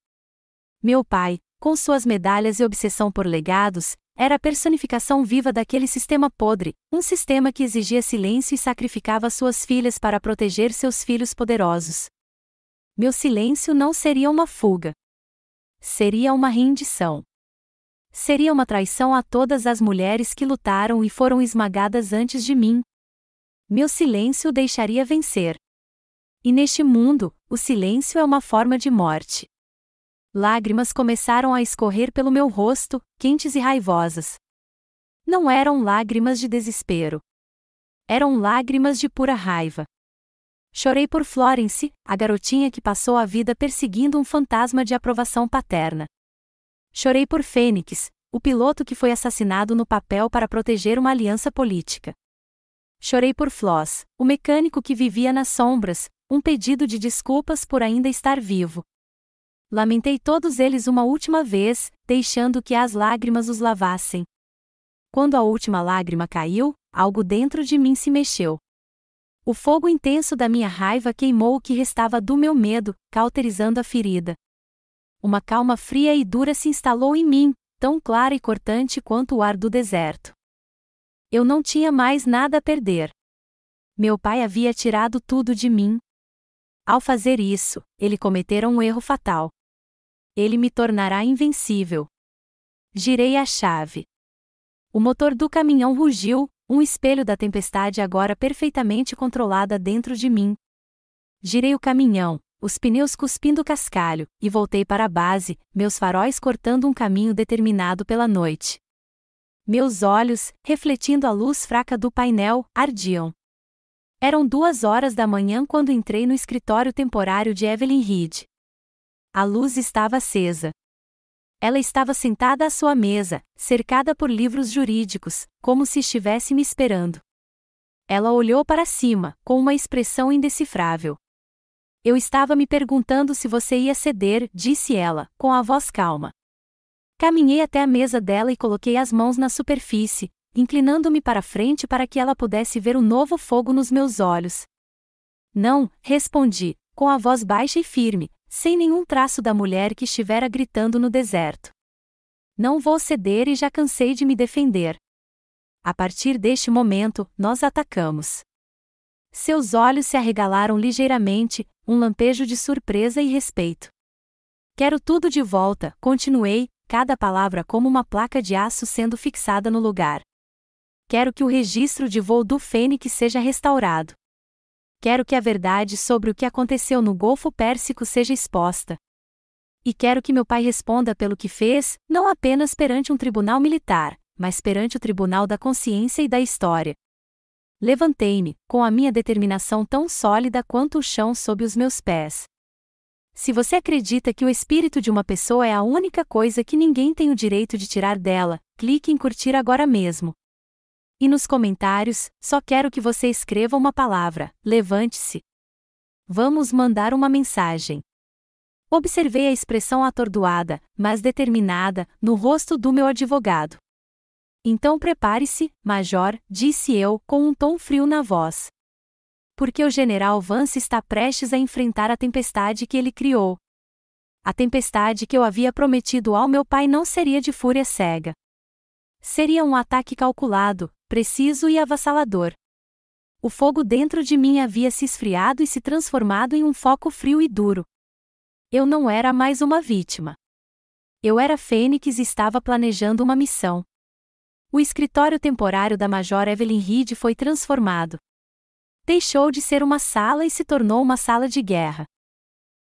Meu pai, com suas medalhas e obsessão por legados, era a personificação viva daquele sistema podre, um sistema que exigia silêncio e sacrificava suas filhas para proteger seus filhos poderosos. Meu silêncio não seria uma fuga. Seria uma rendição. Seria uma traição a todas as mulheres que lutaram e foram esmagadas antes de mim. Meu silêncio o deixaria vencer. E neste mundo, o silêncio é uma forma de morte. Lágrimas começaram a escorrer pelo meu rosto, quentes e raivosas. Não eram lágrimas de desespero. Eram lágrimas de pura raiva. Chorei por Florence, a garotinha que passou a vida perseguindo um fantasma de aprovação paterna. Chorei por Fênix, o piloto que foi assassinado no papel para proteger uma aliança política. Chorei por Floss, o mecânico que vivia nas sombras, um pedido de desculpas por ainda estar vivo. Lamentei todos eles uma última vez, deixando que as lágrimas os lavassem. Quando a última lágrima caiu, algo dentro de mim se mexeu. O fogo intenso da minha raiva queimou o que restava do meu medo, cauterizando a ferida. Uma calma fria e dura se instalou em mim, tão clara e cortante quanto o ar do deserto. Eu não tinha mais nada a perder. Meu pai havia tirado tudo de mim. Ao fazer isso, ele cometera um erro fatal. Ele me tornará invencível. Girei a chave. O motor do caminhão rugiu, um espelho da tempestade agora perfeitamente controlada dentro de mim. Girei o caminhão, os pneus cuspindo cascalho, e voltei para a base, meus faróis cortando um caminho determinado pela noite. Meus olhos, refletindo a luz fraca do painel, ardiam. Eram 2 horas da manhã quando entrei no escritório temporário de Evelyn Reed. A luz estava acesa. Ela estava sentada à sua mesa, cercada por livros jurídicos, como se estivesse me esperando. Ela olhou para cima, com uma expressão indecifrável. Eu estava me perguntando se você ia ceder, disse ela, com a voz calma. Caminhei até a mesa dela e coloquei as mãos na superfície, inclinando-me para frente para que ela pudesse ver o novo fogo nos meus olhos. Não, respondi, com a voz baixa e firme, sem nenhum traço da mulher que estivera gritando no deserto. Não vou ceder e já cansei de me defender. A partir deste momento, nós atacamos. Seus olhos se arregalaram ligeiramente, um lampejo de surpresa e respeito. Quero tudo de volta, continuei, cada palavra como uma placa de aço sendo fixada no lugar. Quero que o registro de voo do Fênix seja restaurado. Quero que a verdade sobre o que aconteceu no Golfo Pérsico seja exposta. E quero que meu pai responda pelo que fez, não apenas perante um tribunal militar, mas perante o tribunal da consciência e da história. Levantei-me, com a minha determinação tão sólida quanto o chão sob os meus pés. Se você acredita que o espírito de uma pessoa é a única coisa que ninguém tem o direito de tirar dela, clique em curtir agora mesmo. E nos comentários, só quero que você escreva uma palavra: levante-se. Vamos mandar uma mensagem. Observei a expressão atordoada, mas determinada, no rosto do meu advogado. Então prepare-se, Major, disse eu, com um tom frio na voz. Porque o general Vance está prestes a enfrentar a tempestade que ele criou. A tempestade que eu havia prometido ao meu pai não seria de fúria cega. Seria um ataque calculado, preciso e avassalador. O fogo dentro de mim havia se esfriado e se transformado em um foco frio e duro. Eu não era mais uma vítima. Eu era Fênix e estava planejando uma missão. O escritório temporário da Major Evelyn Reed foi transformado. Deixou de ser uma sala e se tornou uma sala de guerra.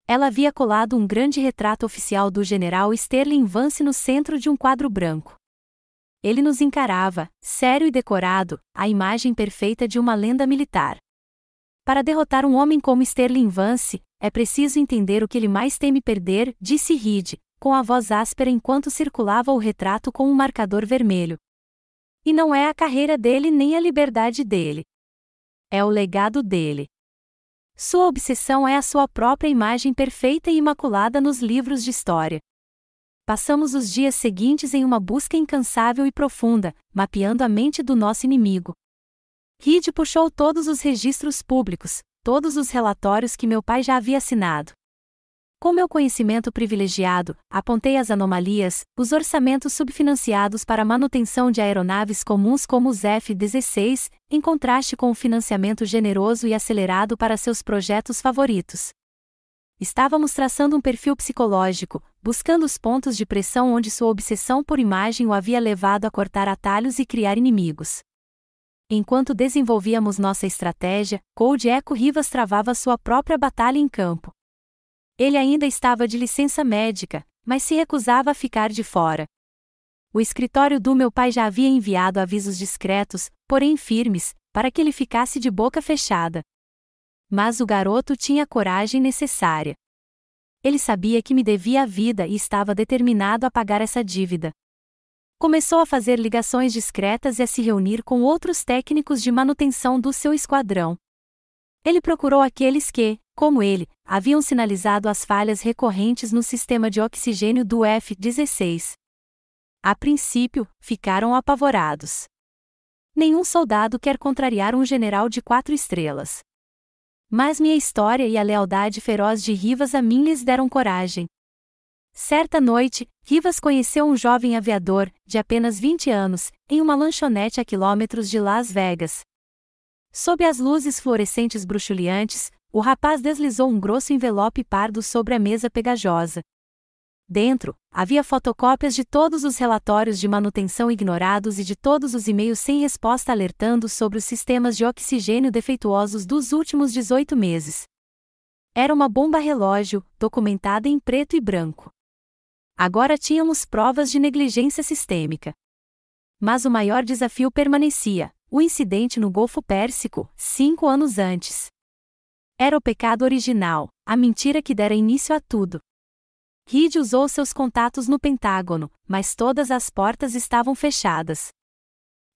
Ela havia colado um grande retrato oficial do general Sterling Vance no centro de um quadro branco. Ele nos encarava, sério e decorado, a imagem perfeita de uma lenda militar. Para derrotar um homem como Sterling Vance, é preciso entender o que ele mais teme perder, disse Reed, com a voz áspera enquanto circulava o retrato com um marcador vermelho. E não é a carreira dele nem a liberdade dele. É o legado dele. Sua obsessão é a sua própria imagem perfeita e imaculada nos livros de história. Passamos os dias seguintes em uma busca incansável e profunda, mapeando a mente do nosso inimigo. Reed puxou todos os registros públicos, todos os relatórios que meu pai já havia assinado. Com meu conhecimento privilegiado, apontei as anomalias, os orçamentos subfinanciados para a manutenção de aeronaves comuns como os F-16, em contraste com o financiamento generoso e acelerado para seus projetos favoritos. Estávamos traçando um perfil psicológico, buscando os pontos de pressão onde sua obsessão por imagem o havia levado a cortar atalhos e criar inimigos. Enquanto desenvolvíamos nossa estratégia, Cold Echo Rivas travava sua própria batalha em campo. Ele ainda estava de licença médica, mas se recusava a ficar de fora. O escritório do meu pai já havia enviado avisos discretos, porém firmes, para que ele ficasse de boca fechada. Mas o garoto tinha a coragem necessária. Ele sabia que me devia a vida e estava determinado a pagar essa dívida. Começou a fazer ligações discretas e a se reunir com outros técnicos de manutenção do seu esquadrão. Ele procurou aqueles que, como ele, haviam sinalizado as falhas recorrentes no sistema de oxigênio do F-16. A princípio, ficaram apavorados. Nenhum soldado quer contrariar um general de 4 estrelas. Mas minha história e a lealdade feroz de Rivas a mim lhes deram coragem. Certa noite, Rivas conheceu um jovem aviador, de apenas 20 anos, em uma lanchonete a quilômetros de Las Vegas. Sob as luzes fluorescentes bruxuleantes, o rapaz deslizou um grosso envelope pardo sobre a mesa pegajosa. Dentro, havia fotocópias de todos os relatórios de manutenção ignorados e de todos os e-mails sem resposta alertando sobre os sistemas de oxigênio defeituosos dos últimos 18 meses. Era uma bomba relógio, documentada em preto e branco. Agora tínhamos provas de negligência sistêmica. Mas o maior desafio permanecia: o incidente no Golfo Pérsico, 5 anos antes. Era o pecado original, a mentira que dera início a tudo. Reed usou seus contatos no Pentágono, mas todas as portas estavam fechadas.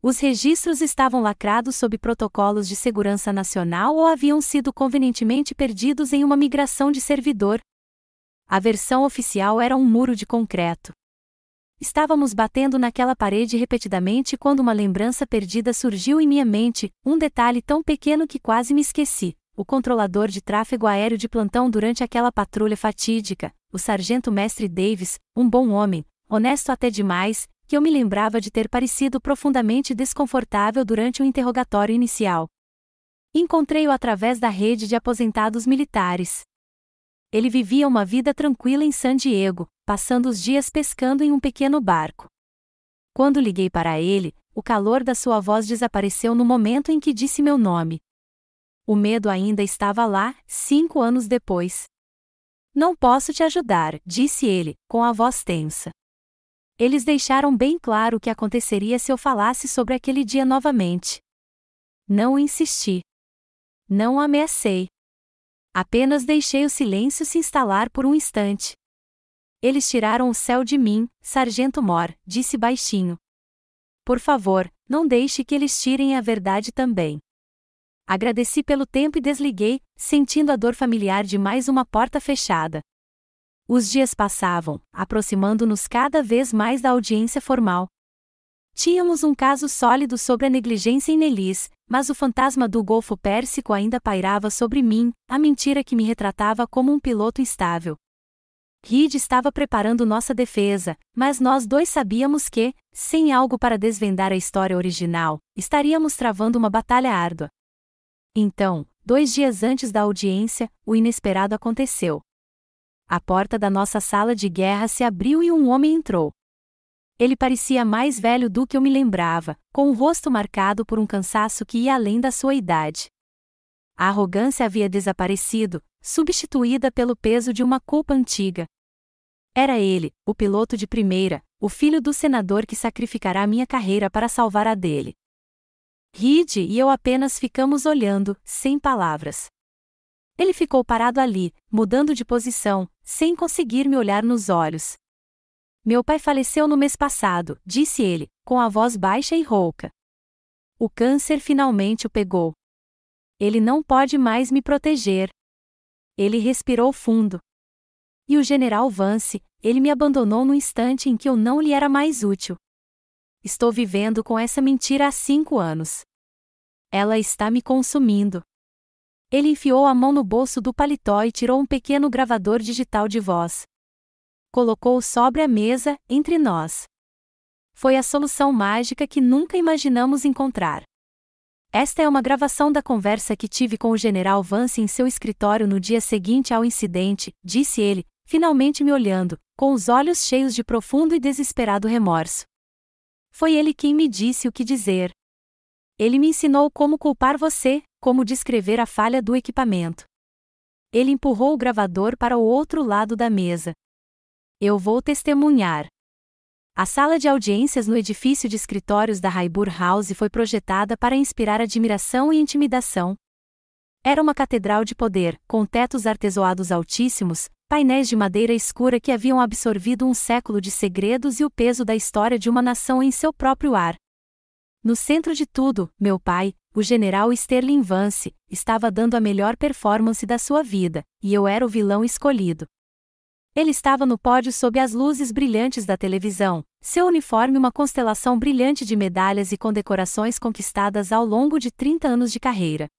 Os registros estavam lacrados sob protocolos de segurança nacional ou haviam sido convenientemente perdidos em uma migração de servidor. A versão oficial era um muro de concreto. Estávamos batendo naquela parede repetidamente quando uma lembrança perdida surgiu em minha mente, um detalhe tão pequeno que quase me esqueci: o controlador de tráfego aéreo de plantão durante aquela patrulha fatídica, o sargento mestre Davis, um bom homem, honesto até demais, que eu me lembrava de ter parecido profundamente desconfortável durante o interrogatório inicial. Encontrei-o através da rede de aposentados militares. Ele vivia uma vida tranquila em San Diego, passando os dias pescando em um pequeno barco. Quando liguei para ele, o calor da sua voz desapareceu no momento em que disse meu nome. O medo ainda estava lá, 5 anos depois. Não posso te ajudar, disse ele, com a voz tensa. Eles deixaram bem claro o que aconteceria se eu falasse sobre aquele dia novamente. Não insisti. Não ameacei. Apenas deixei o silêncio se instalar por um instante. Eles tiraram o céu de mim, Sargento Moore, disse baixinho. Por favor, não deixe que eles tirem a verdade também. Agradeci pelo tempo e desliguei, sentindo a dor familiar de mais uma porta fechada. Os dias passavam, aproximando-nos cada vez mais da audiência formal. Tínhamos um caso sólido sobre a negligência em Nelis, mas o fantasma do Golfo Pérsico ainda pairava sobre mim, a mentira que me retratava como um piloto instável. Reed estava preparando nossa defesa, mas nós dois sabíamos que, sem algo para desvendar a história original, estaríamos travando uma batalha árdua. Então, 2 dias antes da audiência, o inesperado aconteceu. A porta da nossa sala de guerra se abriu e um homem entrou. Ele parecia mais velho do que eu me lembrava, com o rosto marcado por um cansaço que ia além da sua idade. A arrogância havia desaparecido, substituída pelo peso de uma culpa antiga. Era ele, o piloto de primeira, o filho do senador que sacrificará minha carreira para salvar a dele. Reed e eu apenas ficamos olhando, sem palavras. Ele ficou parado ali, mudando de posição, sem conseguir me olhar nos olhos. Meu pai faleceu no mês passado, disse ele, com a voz baixa e rouca. O câncer finalmente o pegou. Ele não pode mais me proteger. Ele respirou fundo. E o general Vance, ele me abandonou no instante em que eu não lhe era mais útil. Estou vivendo com essa mentira há 5 anos. Ela está me consumindo. Ele enfiou a mão no bolso do paletó e tirou um pequeno gravador digital de voz. Colocou-o sobre a mesa, entre nós. Foi a solução mágica que nunca imaginamos encontrar. Esta é uma gravação da conversa que tive com o general Vance em seu escritório no dia seguinte ao incidente, disse ele, finalmente me olhando, com os olhos cheios de profundo e desesperado remorso. Foi ele quem me disse o que dizer. Ele me ensinou como culpar você, como descrever a falha do equipamento. Ele empurrou o gravador para o outro lado da mesa. Eu vou testemunhar. A sala de audiências no edifício de escritórios da Highbury House foi projetada para inspirar admiração e intimidação. Era uma catedral de poder, com tetos artesoados altíssimos, painéis de madeira escura que haviam absorvido um século de segredos e o peso da história de uma nação em seu próprio ar. No centro de tudo, meu pai, o general Sterling Vance, estava dando a melhor performance da sua vida, e eu era o vilão escolhido. Ele estava no pódio sob as luzes brilhantes da televisão, seu uniforme uma constelação brilhante de medalhas e condecorações conquistadas ao longo de 30 anos de carreira.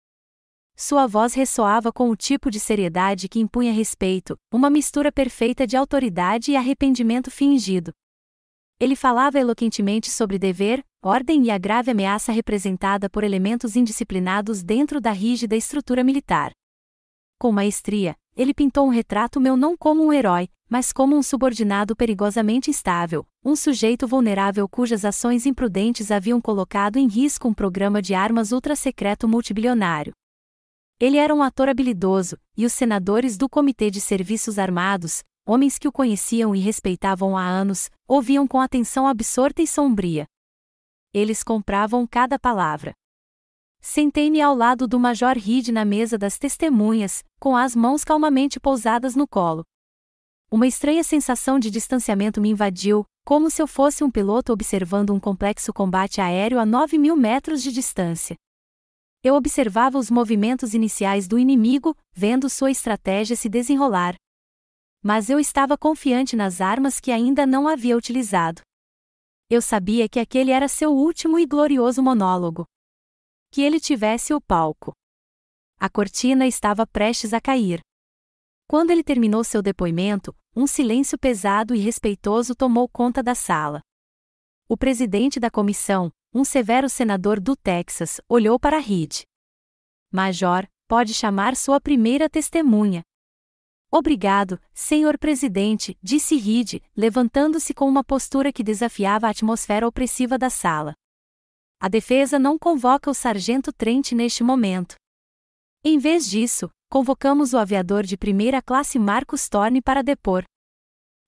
Sua voz ressoava com o tipo de seriedade que impunha respeito, uma mistura perfeita de autoridade e arrependimento fingido. Ele falava eloquentemente sobre dever, ordem e a grave ameaça representada por elementos indisciplinados dentro da rígida estrutura militar. Com maestria, ele pintou um retrato meu não como um herói, mas como um subordinado perigosamente instável, um sujeito vulnerável cujas ações imprudentes haviam colocado em risco um programa de armas ultra-secreto multibilionário. Ele era um ator habilidoso, e os senadores do Comitê de Serviços Armados, homens que o conheciam e respeitavam há anos, ouviam com atenção absorta e sombria. Eles compravam cada palavra. Sentei-me ao lado do Major Reed na mesa das testemunhas, com as mãos calmamente pousadas no colo. Uma estranha sensação de distanciamento me invadiu, como se eu fosse um piloto observando um complexo combate aéreo a 9.000 metros de distância. Eu observava os movimentos iniciais do inimigo, vendo sua estratégia se desenrolar. Mas eu estava confiante nas armas que ainda não havia utilizado. Eu sabia que aquele era seu último e glorioso monólogo. Que ele tivesse o palco. A cortina estava prestes a cair. Quando ele terminou seu depoimento, um silêncio pesado e respeitoso tomou conta da sala. O presidente da comissão, um severo senador do Texas, olhou para Reed. Major, pode chamar sua primeira testemunha. Obrigado, senhor presidente, disse Reed, levantando-se com uma postura que desafiava a atmosfera opressiva da sala. A defesa não convoca o sargento Trent neste momento. Em vez disso, convocamos o aviador de primeira classe Marcus Thorne para depor.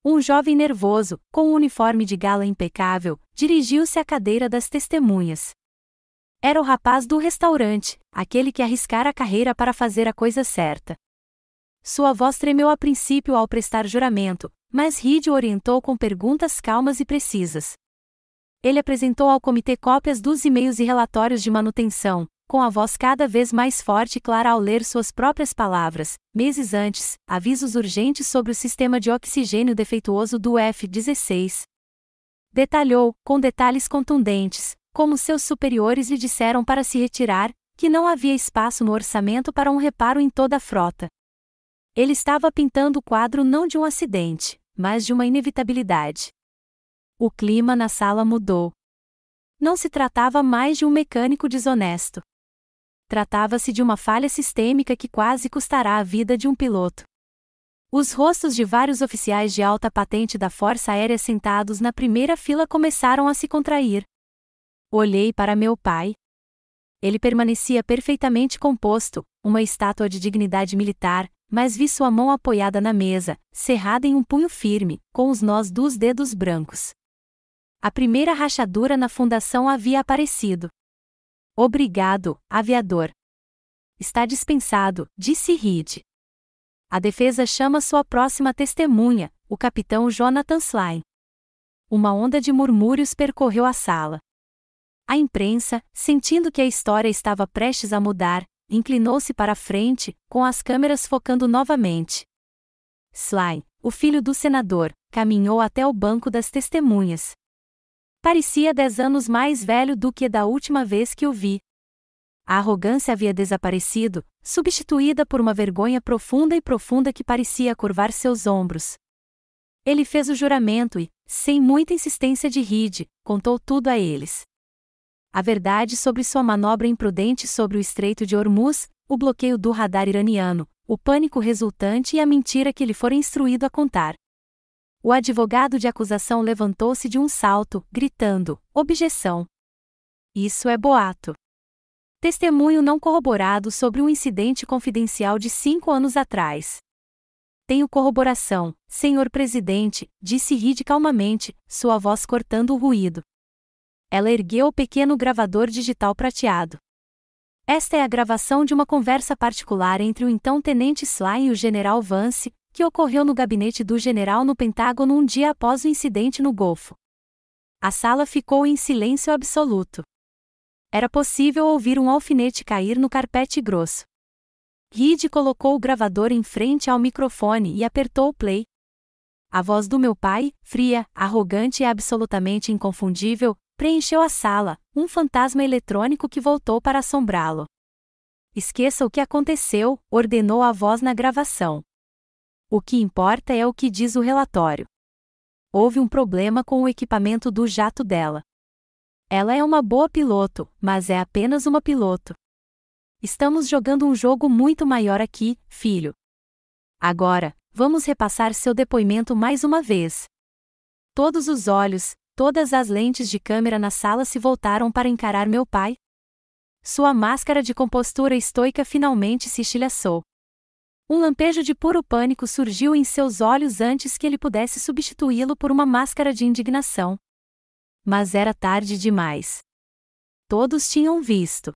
Um jovem nervoso, com um uniforme de gala impecável, dirigiu-se à cadeira das testemunhas. Era o rapaz do restaurante, aquele que arriscara a carreira para fazer a coisa certa. Sua voz tremeu a princípio ao prestar juramento, mas Reed o orientou com perguntas calmas e precisas. Ele apresentou ao comitê cópias dos e-mails e relatórios de manutenção, com a voz cada vez mais forte e clara ao ler suas próprias palavras. Meses antes, avisos urgentes sobre o sistema de oxigênio defeituoso do F-16. Detalhou, com detalhes contundentes, como seus superiores lhe disseram para se retirar, que não havia espaço no orçamento para um reparo em toda a frota. Ele estava pintando o quadro não de um acidente, mas de uma inevitabilidade. O clima na sala mudou. Não se tratava mais de um mecânico desonesto. Tratava-se de uma falha sistêmica que quase custará a vida de um piloto. Os rostos de vários oficiais de alta patente da Força Aérea sentados na primeira fila começaram a se contrair. Olhei para meu pai. Ele permanecia perfeitamente composto, uma estátua de dignidade militar, mas vi sua mão apoiada na mesa, cerrada em um punho firme, com os nós dos dedos brancos. A primeira rachadura na fundação havia aparecido. Obrigado, aviador. Está dispensado, disse Reed. A defesa chama sua próxima testemunha, o capitão Jonathan Sly. Uma onda de murmúrios percorreu a sala. A imprensa, sentindo que a história estava prestes a mudar, inclinou-se para a frente, com as câmeras focando novamente. Sly, o filho do senador, caminhou até o banco das testemunhas. Parecia 10 anos mais velho do que da última vez que o vi. A arrogância havia desaparecido, substituída por uma vergonha profunda que parecia curvar seus ombros. Ele fez o juramento e, sem muita insistência de Reed, contou tudo a eles. A verdade sobre sua manobra imprudente sobre o Estreito de Hormuz, o bloqueio do radar iraniano, o pânico resultante e a mentira que lhe fora instruído a contar. O advogado de acusação levantou-se de um salto, gritando: objeção! Isso é boato. Testemunho não corroborado sobre um incidente confidencial de 5 anos atrás. tenho corroboração, senhor presidente, disse Reed calmamente, sua voz cortando o ruído. Ela ergueu o pequeno gravador digital prateado. Esta é a gravação de uma conversa particular entre o então tenente Sly e o general Vance, que ocorreu no gabinete do general no Pentágono um dia após o incidente no Golfo. A sala ficou em silêncio absoluto. Era possível ouvir um alfinete cair no carpete grosso. Reed colocou o gravador em frente ao microfone e apertou o play. A voz do meu pai, fria, arrogante e absolutamente inconfundível, preencheu a sala, um fantasma eletrônico que voltou para assombrá-lo. Esqueça o que aconteceu, ordenou a voz na gravação. O que importa é o que diz o relatório. Houve um problema com o equipamento do jato dela. Ela é uma boa piloto, mas é apenas uma piloto. Estamos jogando um jogo muito maior aqui, filho. Agora, vamos repassar seu depoimento mais uma vez. Todos os olhos, todas as lentes de câmera na sala se voltaram para encarar meu pai. Sua máscara de compostura estoica finalmente se estilhaçou. Um lampejo de puro pânico surgiu em seus olhos antes que ele pudesse substituí-lo por uma máscara de indignação. Mas era tarde demais. Todos tinham visto.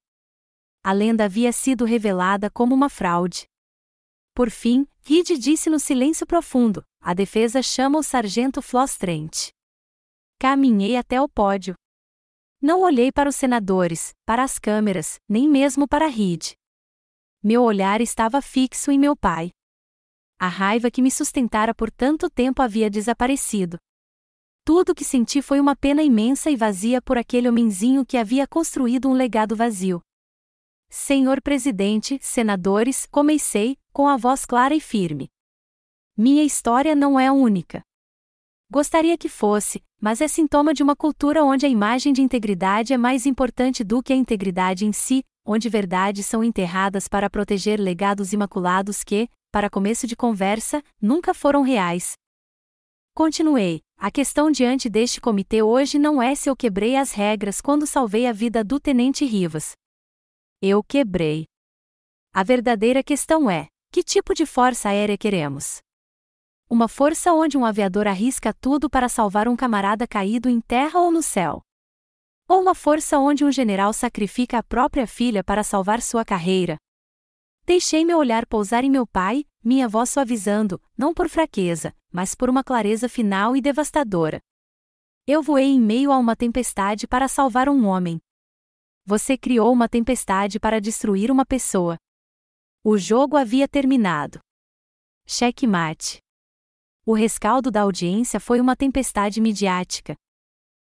A lenda havia sido revelada como uma fraude. Por fim, Reed disse no silêncio profundo, a defesa chama o sargento Floss Trent. Caminhei até o pódio. Não olhei para os senadores, para as câmeras, nem mesmo para Reed. Meu olhar estava fixo em meu pai. A raiva que me sustentara por tanto tempo havia desaparecido. Tudo o que senti foi uma pena imensa e vazia por aquele homenzinho que havia construído um legado vazio. Senhor presidente, senadores, comecei, com a voz clara e firme. Minha história não é única. Gostaria que fosse, mas é sintoma de uma cultura onde a imagem de integridade é mais importante do que a integridade em si, onde verdades são enterradas para proteger legados imaculados que, para começo de conversa, nunca foram reais. Continuei, a questão diante deste comitê hoje não é se eu quebrei as regras quando salvei a vida do tenente Rivas. Eu quebrei. A verdadeira questão é, que tipo de força aérea queremos? Uma força onde um aviador arrisca tudo para salvar um camarada caído em terra ou no céu? Ou uma força onde um general sacrifica a própria filha para salvar sua carreira? Deixei meu olhar pousar em meu pai, minha voz suavizando, não por fraqueza, mas por uma clareza final e devastadora. Eu voei em meio a uma tempestade para salvar um homem. Você criou uma tempestade para destruir uma pessoa. O jogo havia terminado. Checkmate. O rescaldo da audiência foi uma tempestade midiática.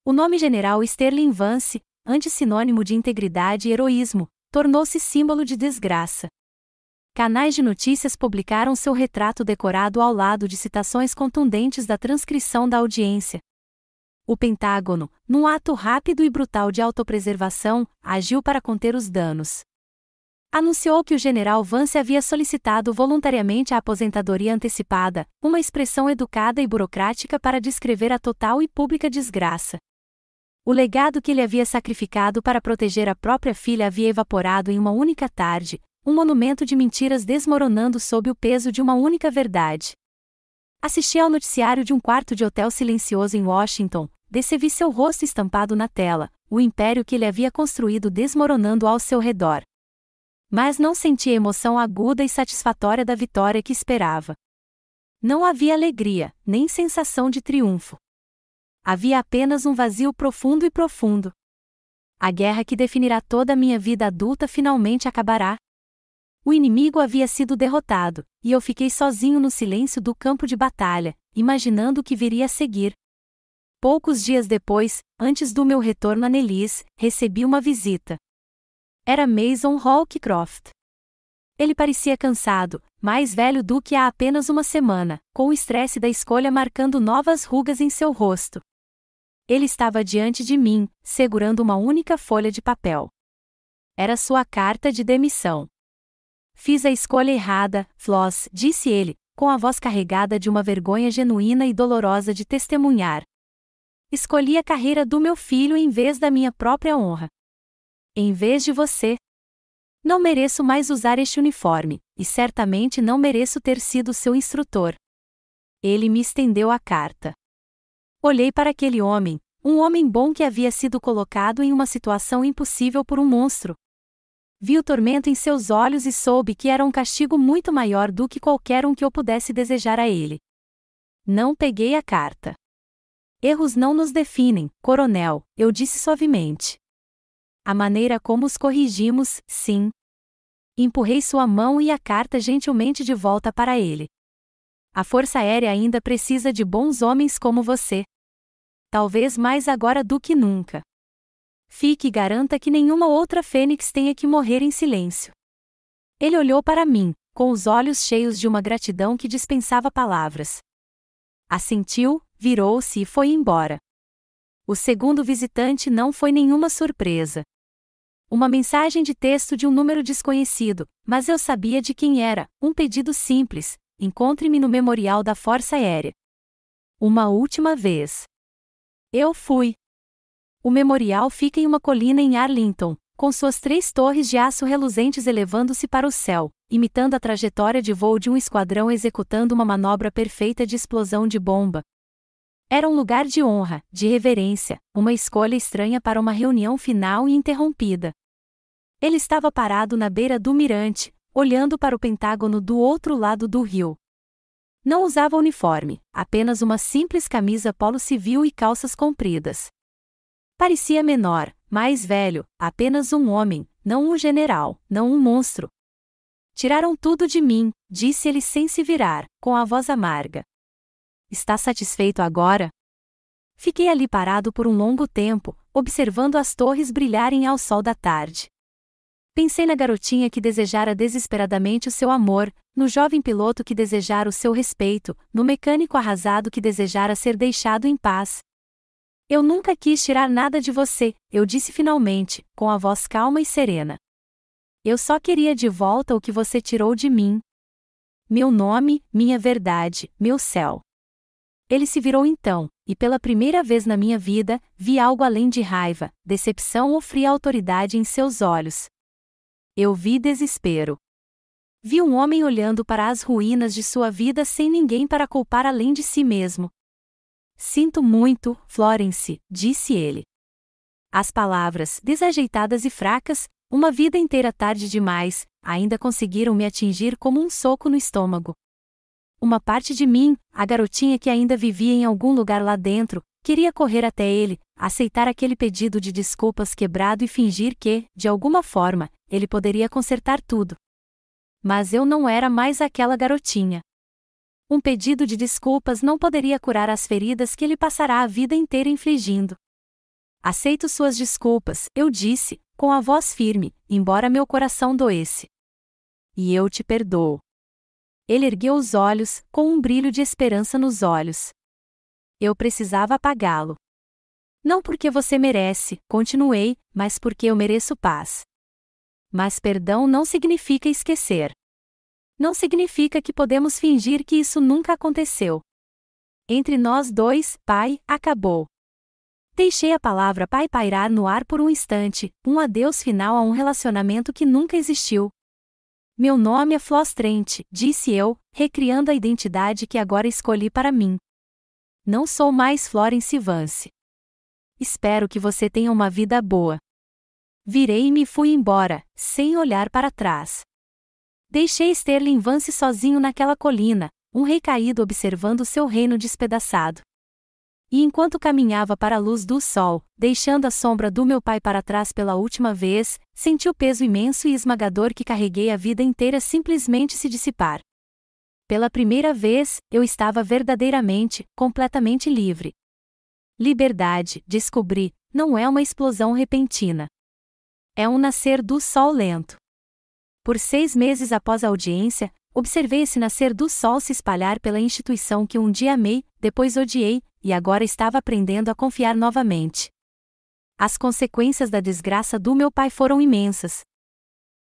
O nome general Sterling Vance, antissinônimo de integridade e heroísmo, tornou-se símbolo de desgraça. Canais de notícias publicaram seu retrato decorado ao lado de citações contundentes da transcrição da audiência. O Pentágono, num ato rápido e brutal de autopreservação, agiu para conter os danos. Anunciou que o general Vance havia solicitado voluntariamente a aposentadoria antecipada, uma expressão educada e burocrática para descrever a total e pública desgraça. O legado que ele havia sacrificado para proteger a própria filha havia evaporado em uma única tarde, um monumento de mentiras desmoronando sob o peso de uma única verdade. Assisti ao noticiário de um quarto de hotel silencioso em Washington, descevi seu rosto estampado na tela, o império que ele havia construído desmoronando ao seu redor. Mas não senti a emoção aguda e satisfatória da vitória que esperava. Não havia alegria, nem sensação de triunfo. Havia apenas um vazio profundo e profundo. A guerra que definirá toda a minha vida adulta finalmente acabará. O inimigo havia sido derrotado, e eu fiquei sozinho no silêncio do campo de batalha, imaginando o que viria a seguir. Poucos dias depois, antes do meu retorno a Nelis, recebi uma visita. Era Mason Hawkcroft. Ele parecia cansado, mais velho do que há apenas uma semana, com o estresse da escolha marcando novas rugas em seu rosto. Ele estava diante de mim, segurando uma única folha de papel. Era sua carta de demissão. Fiz a escolha errada, Floss, disse ele, com a voz carregada de uma vergonha genuína e dolorosa de testemunhar. Escolhi a carreira do meu filho em vez da minha própria honra. Em vez de você. Não mereço mais usar este uniforme, e certamente não mereço ter sido seu instrutor. Ele me estendeu a carta. Olhei para aquele homem, um homem bom que havia sido colocado em uma situação impossível por um monstro. Vi o tormento em seus olhos e soube que era um castigo muito maior do que qualquer um que eu pudesse desejar a ele. Não peguei a carta. Erros não nos definem, coronel, eu disse suavemente. A maneira como os corrigimos, sim. Empurrei sua mão e a carta gentilmente de volta para ele. A Força Aérea ainda precisa de bons homens como você. Talvez mais agora do que nunca. Fique e garanta que nenhuma outra fênix tenha que morrer em silêncio. Ele olhou para mim, com os olhos cheios de uma gratidão que dispensava palavras. Assentiu, virou-se e foi embora. O segundo visitante não foi nenhuma surpresa. Uma mensagem de texto de um número desconhecido, mas eu sabia de quem era, um pedido simples: encontre-me no Memorial da Força Aérea. Uma última vez. Eu fui. O memorial fica em uma colina em Arlington, com suas 3 torres de aço reluzentes elevando-se para o céu, imitando a trajetória de voo de um esquadrão executando uma manobra perfeita de explosão de bomba. Era um lugar de honra, de reverência, uma escolha estranha para uma reunião final e interrompida. Ele estava parado na beira do mirante, olhando para o Pentágono do outro lado do rio. Não usava uniforme, apenas uma simples camisa polo civil e calças compridas. Parecia menor, mais velho, apenas um homem, não um general, não um monstro. Tiraram tudo de mim, disse ele sem se virar, com a voz amarga. Está satisfeito agora? Fiquei ali parado por um longo tempo, observando as torres brilharem ao sol da tarde. Pensei na garotinha que desejara desesperadamente o seu amor, no jovem piloto que desejara o seu respeito, no mecânico arrasado que desejara ser deixado em paz. Eu nunca quis tirar nada de você, eu disse finalmente, com a voz calma e serena. Eu só queria de volta o que você tirou de mim. Meu nome, minha verdade, meu céu. Ele se virou então, e pela primeira vez na minha vida, vi algo além de raiva, decepção ou fria autoridade em seus olhos. Eu vi desespero. Vi um homem olhando para as ruínas de sua vida sem ninguém para culpar além de si mesmo. Sinto muito, Florence, disse ele. As palavras, desajeitadas e fracas, uma vida inteira tarde demais, ainda conseguiram me atingir como um soco no estômago. Uma parte de mim, a garotinha que ainda vivia em algum lugar lá dentro, queria correr até ele, aceitar aquele pedido de desculpas quebrado e fingir que, de alguma forma, ele poderia consertar tudo. Mas eu não era mais aquela garotinha. Um pedido de desculpas não poderia curar as feridas que ele passará a vida inteira infligindo. Aceito suas desculpas, eu disse, com a voz firme, embora meu coração doesse. E eu te perdoo. Ele ergueu os olhos, com um brilho de esperança nos olhos. Eu precisava apagá-lo. Não porque você merece, continuei, mas porque eu mereço paz. Mas perdão não significa esquecer. Não significa que podemos fingir que isso nunca aconteceu. Entre nós dois, pai, acabou. Deixei a palavra pai pairar no ar por um instante, um adeus final a um relacionamento que nunca existiu. Meu nome é Floss Trent, disse eu, recriando a identidade que agora escolhi para mim. Não sou mais Florence Vance. Espero que você tenha uma vida boa. Virei-me e fui embora, sem olhar para trás. Deixei Sterling Vance sozinho naquela colina, um rei caído observando seu reino despedaçado. E enquanto caminhava para a luz do sol, deixando a sombra do meu pai para trás pela última vez, senti o peso imenso e esmagador que carreguei a vida inteira simplesmente se dissipar. Pela primeira vez, eu estava verdadeiramente, completamente livre. Liberdade, descobri, não é uma explosão repentina. É um nascer do sol lento. Por 6 meses após a audiência, observei esse nascer do sol se espalhar pela instituição que um dia amei, depois odiei, e agora estava aprendendo a confiar novamente. As consequências da desgraça do meu pai foram imensas.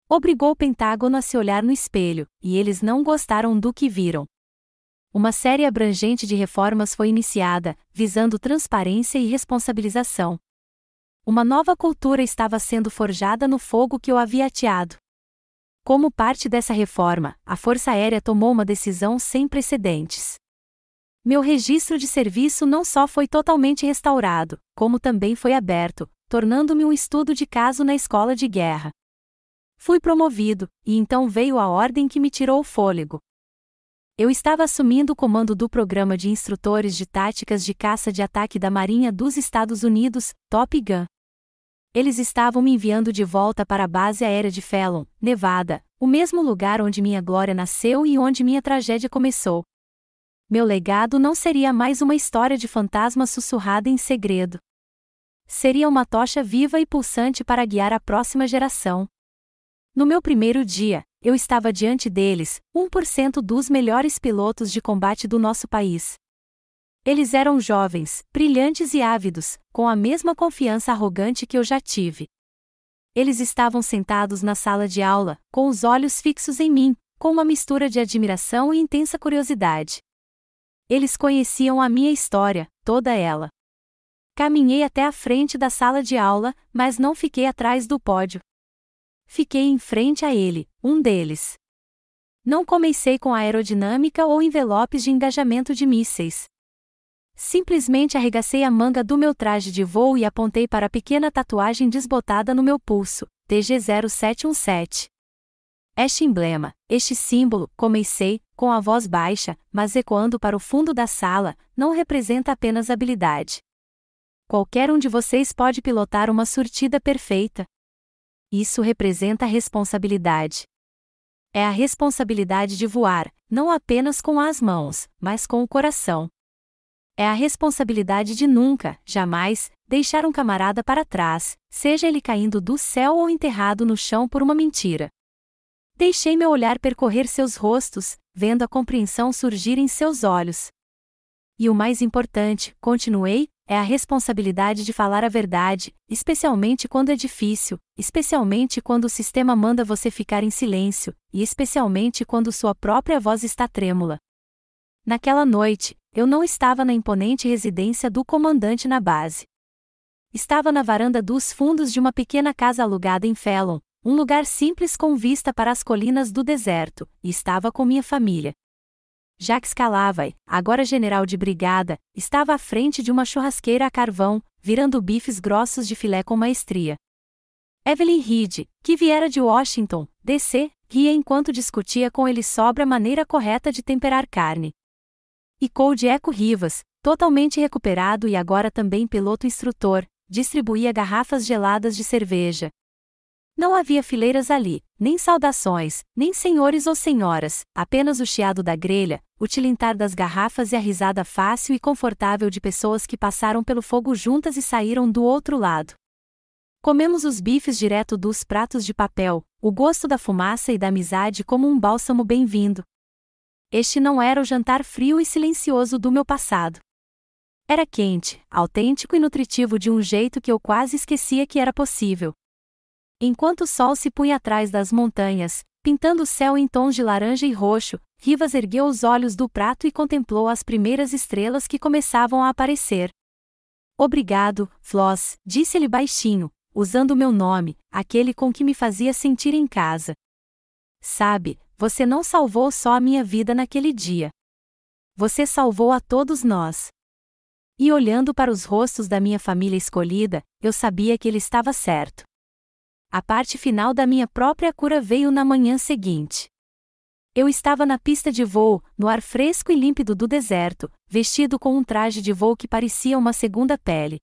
Obrigou o Pentágono a se olhar no espelho, e eles não gostaram do que viram. Uma série abrangente de reformas foi iniciada, visando transparência e responsabilização. Uma nova cultura estava sendo forjada no fogo que eu havia ateado. Como parte dessa reforma, a Força Aérea tomou uma decisão sem precedentes. Meu registro de serviço não só foi totalmente restaurado, como também foi aberto, tornando-me um estudo de caso na escola de guerra. Fui promovido, e então veio a ordem que me tirou o fôlego. Eu estava assumindo o comando do Programa de Instrutores de Táticas de Caça de Ataque da Marinha dos Estados Unidos, Top Gun. Eles estavam me enviando de volta para a base aérea de Fallon, Nevada, o mesmo lugar onde minha glória nasceu e onde minha tragédia começou. Meu legado não seria mais uma história de fantasma sussurrada em segredo. Seria uma tocha viva e pulsante para guiar a próxima geração. No meu primeiro dia, eu estava diante deles, 1% dos melhores pilotos de combate do nosso país. Eles eram jovens, brilhantes e ávidos, com a mesma confiança arrogante que eu já tive. Eles estavam sentados na sala de aula, com os olhos fixos em mim, com uma mistura de admiração e intensa curiosidade. Eles conheciam a minha história, toda ela. Caminhei até a frente da sala de aula, mas não fiquei atrás do pódio. Fiquei em frente a ele, um deles. Não comecei com aerodinâmica ou envelopes de engajamento de mísseis. Simplesmente arregacei a manga do meu traje de voo e apontei para a pequena tatuagem desbotada no meu pulso, TG-0717. Este emblema, este símbolo, comecei, com a voz baixa, mas ecoando para o fundo da sala, não representa apenas habilidade. Qualquer um de vocês pode pilotar uma surtida perfeita. Isso representa responsabilidade. É a responsabilidade de voar, não apenas com as mãos, mas com o coração. É a responsabilidade de nunca, jamais, deixar um camarada para trás, seja ele caindo do céu ou enterrado no chão por uma mentira. Deixei meu olhar percorrer seus rostos, vendo a compreensão surgir em seus olhos. E o mais importante, continuei, é a responsabilidade de falar a verdade, especialmente quando é difícil, especialmente quando o sistema manda você ficar em silêncio, e especialmente quando sua própria voz está trêmula. Naquela noite, eu não estava na imponente residência do comandante na base. Estava na varanda dos fundos de uma pequena casa alugada em Fallon, um lugar simples com vista para as colinas do deserto, e estava com minha família. Jacques Calavai, agora general de brigada, estava à frente de uma churrasqueira a carvão, virando bifes grossos de filé com maestria. Evelyn Reed, que viera de Washington, D.C., ria enquanto discutia com ele sobre a maneira correta de temperar carne. E Cold Eco Rivas, totalmente recuperado e agora também piloto instrutor, distribuía garrafas geladas de cerveja. Não havia fileiras ali, nem saudações, nem senhores ou senhoras, apenas o chiado da grelha, o tilintar das garrafas e a risada fácil e confortável de pessoas que passaram pelo fogo juntas e saíram do outro lado. Comemos os bifes direto dos pratos de papel, o gosto da fumaça e da amizade como um bálsamo bem-vindo. Este não era o jantar frio e silencioso do meu passado. Era quente, autêntico e nutritivo de um jeito que eu quase esquecia que era possível. Enquanto o sol se punha atrás das montanhas, pintando o céu em tons de laranja e roxo, Rivas ergueu os olhos do prato e contemplou as primeiras estrelas que começavam a aparecer. Obrigado, Floss, disse-lhe baixinho, usando o meu nome, aquele com que me fazia sentir em casa. Sabe, você não salvou só a minha vida naquele dia. Você salvou a todos nós. E olhando para os rostos da minha família escolhida, eu sabia que ele estava certo. A parte final da minha própria cura veio na manhã seguinte. Eu estava na pista de voo, no ar fresco e límpido do deserto, vestido com um traje de voo que parecia uma segunda pele.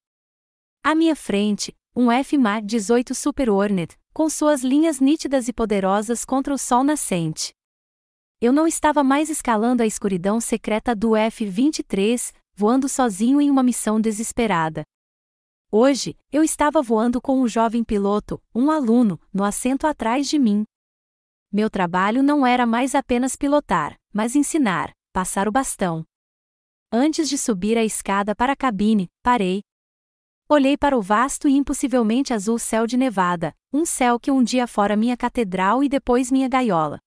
À minha frente, um F-18 Super Hornet, com suas linhas nítidas e poderosas contra o sol nascente. Eu não estava mais escalando a escuridão secreta do F-23, voando sozinho em uma missão desesperada. Hoje, eu estava voando com um jovem piloto, um aluno, no assento atrás de mim. Meu trabalho não era mais apenas pilotar, mas ensinar, passar o bastão. Antes de subir a escada para a cabine, parei. Olhei para o vasto e impossivelmente azul céu de Nevada, um céu que um dia fora minha catedral e depois minha gaiola.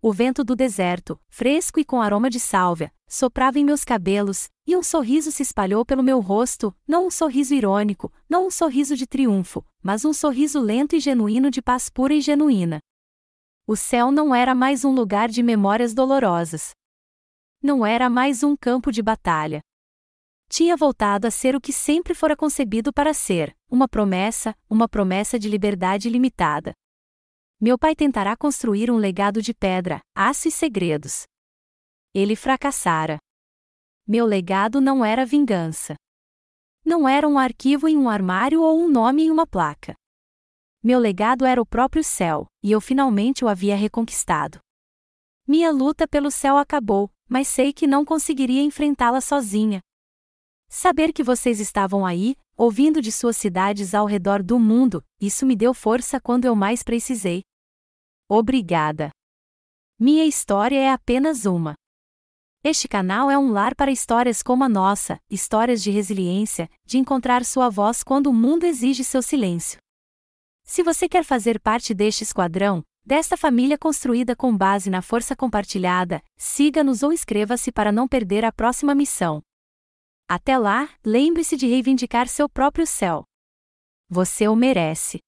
O vento do deserto, fresco e com aroma de sálvia, soprava em meus cabelos, e um sorriso se espalhou pelo meu rosto, não um sorriso irônico, não um sorriso de triunfo, mas um sorriso lento e genuíno de paz pura e genuína. O céu não era mais um lugar de memórias dolorosas. Não era mais um campo de batalha. Tinha voltado a ser o que sempre fora concebido para ser, uma promessa de liberdade ilimitada. Meu pai tentará construir um legado de pedra, aço e segredos. Ele fracassara. Meu legado não era vingança. Não era um arquivo em um armário ou um nome em uma placa. Meu legado era o próprio céu, e eu finalmente o havia reconquistado. Minha luta pelo céu acabou, mas sei que não conseguiria enfrentá-la sozinha. Saber que vocês estavam aí, ouvindo de suas cidades ao redor do mundo, isso me deu força quando eu mais precisei. Obrigada. Minha história é apenas uma. Este canal é um lar para histórias como a nossa, histórias de resiliência, de encontrar sua voz quando o mundo exige seu silêncio. Se você quer fazer parte deste esquadrão, desta família construída com base na força compartilhada, siga-nos ou inscreva-se para não perder a próxima missão. Até lá, lembre-se de reivindicar seu próprio céu. Você o merece.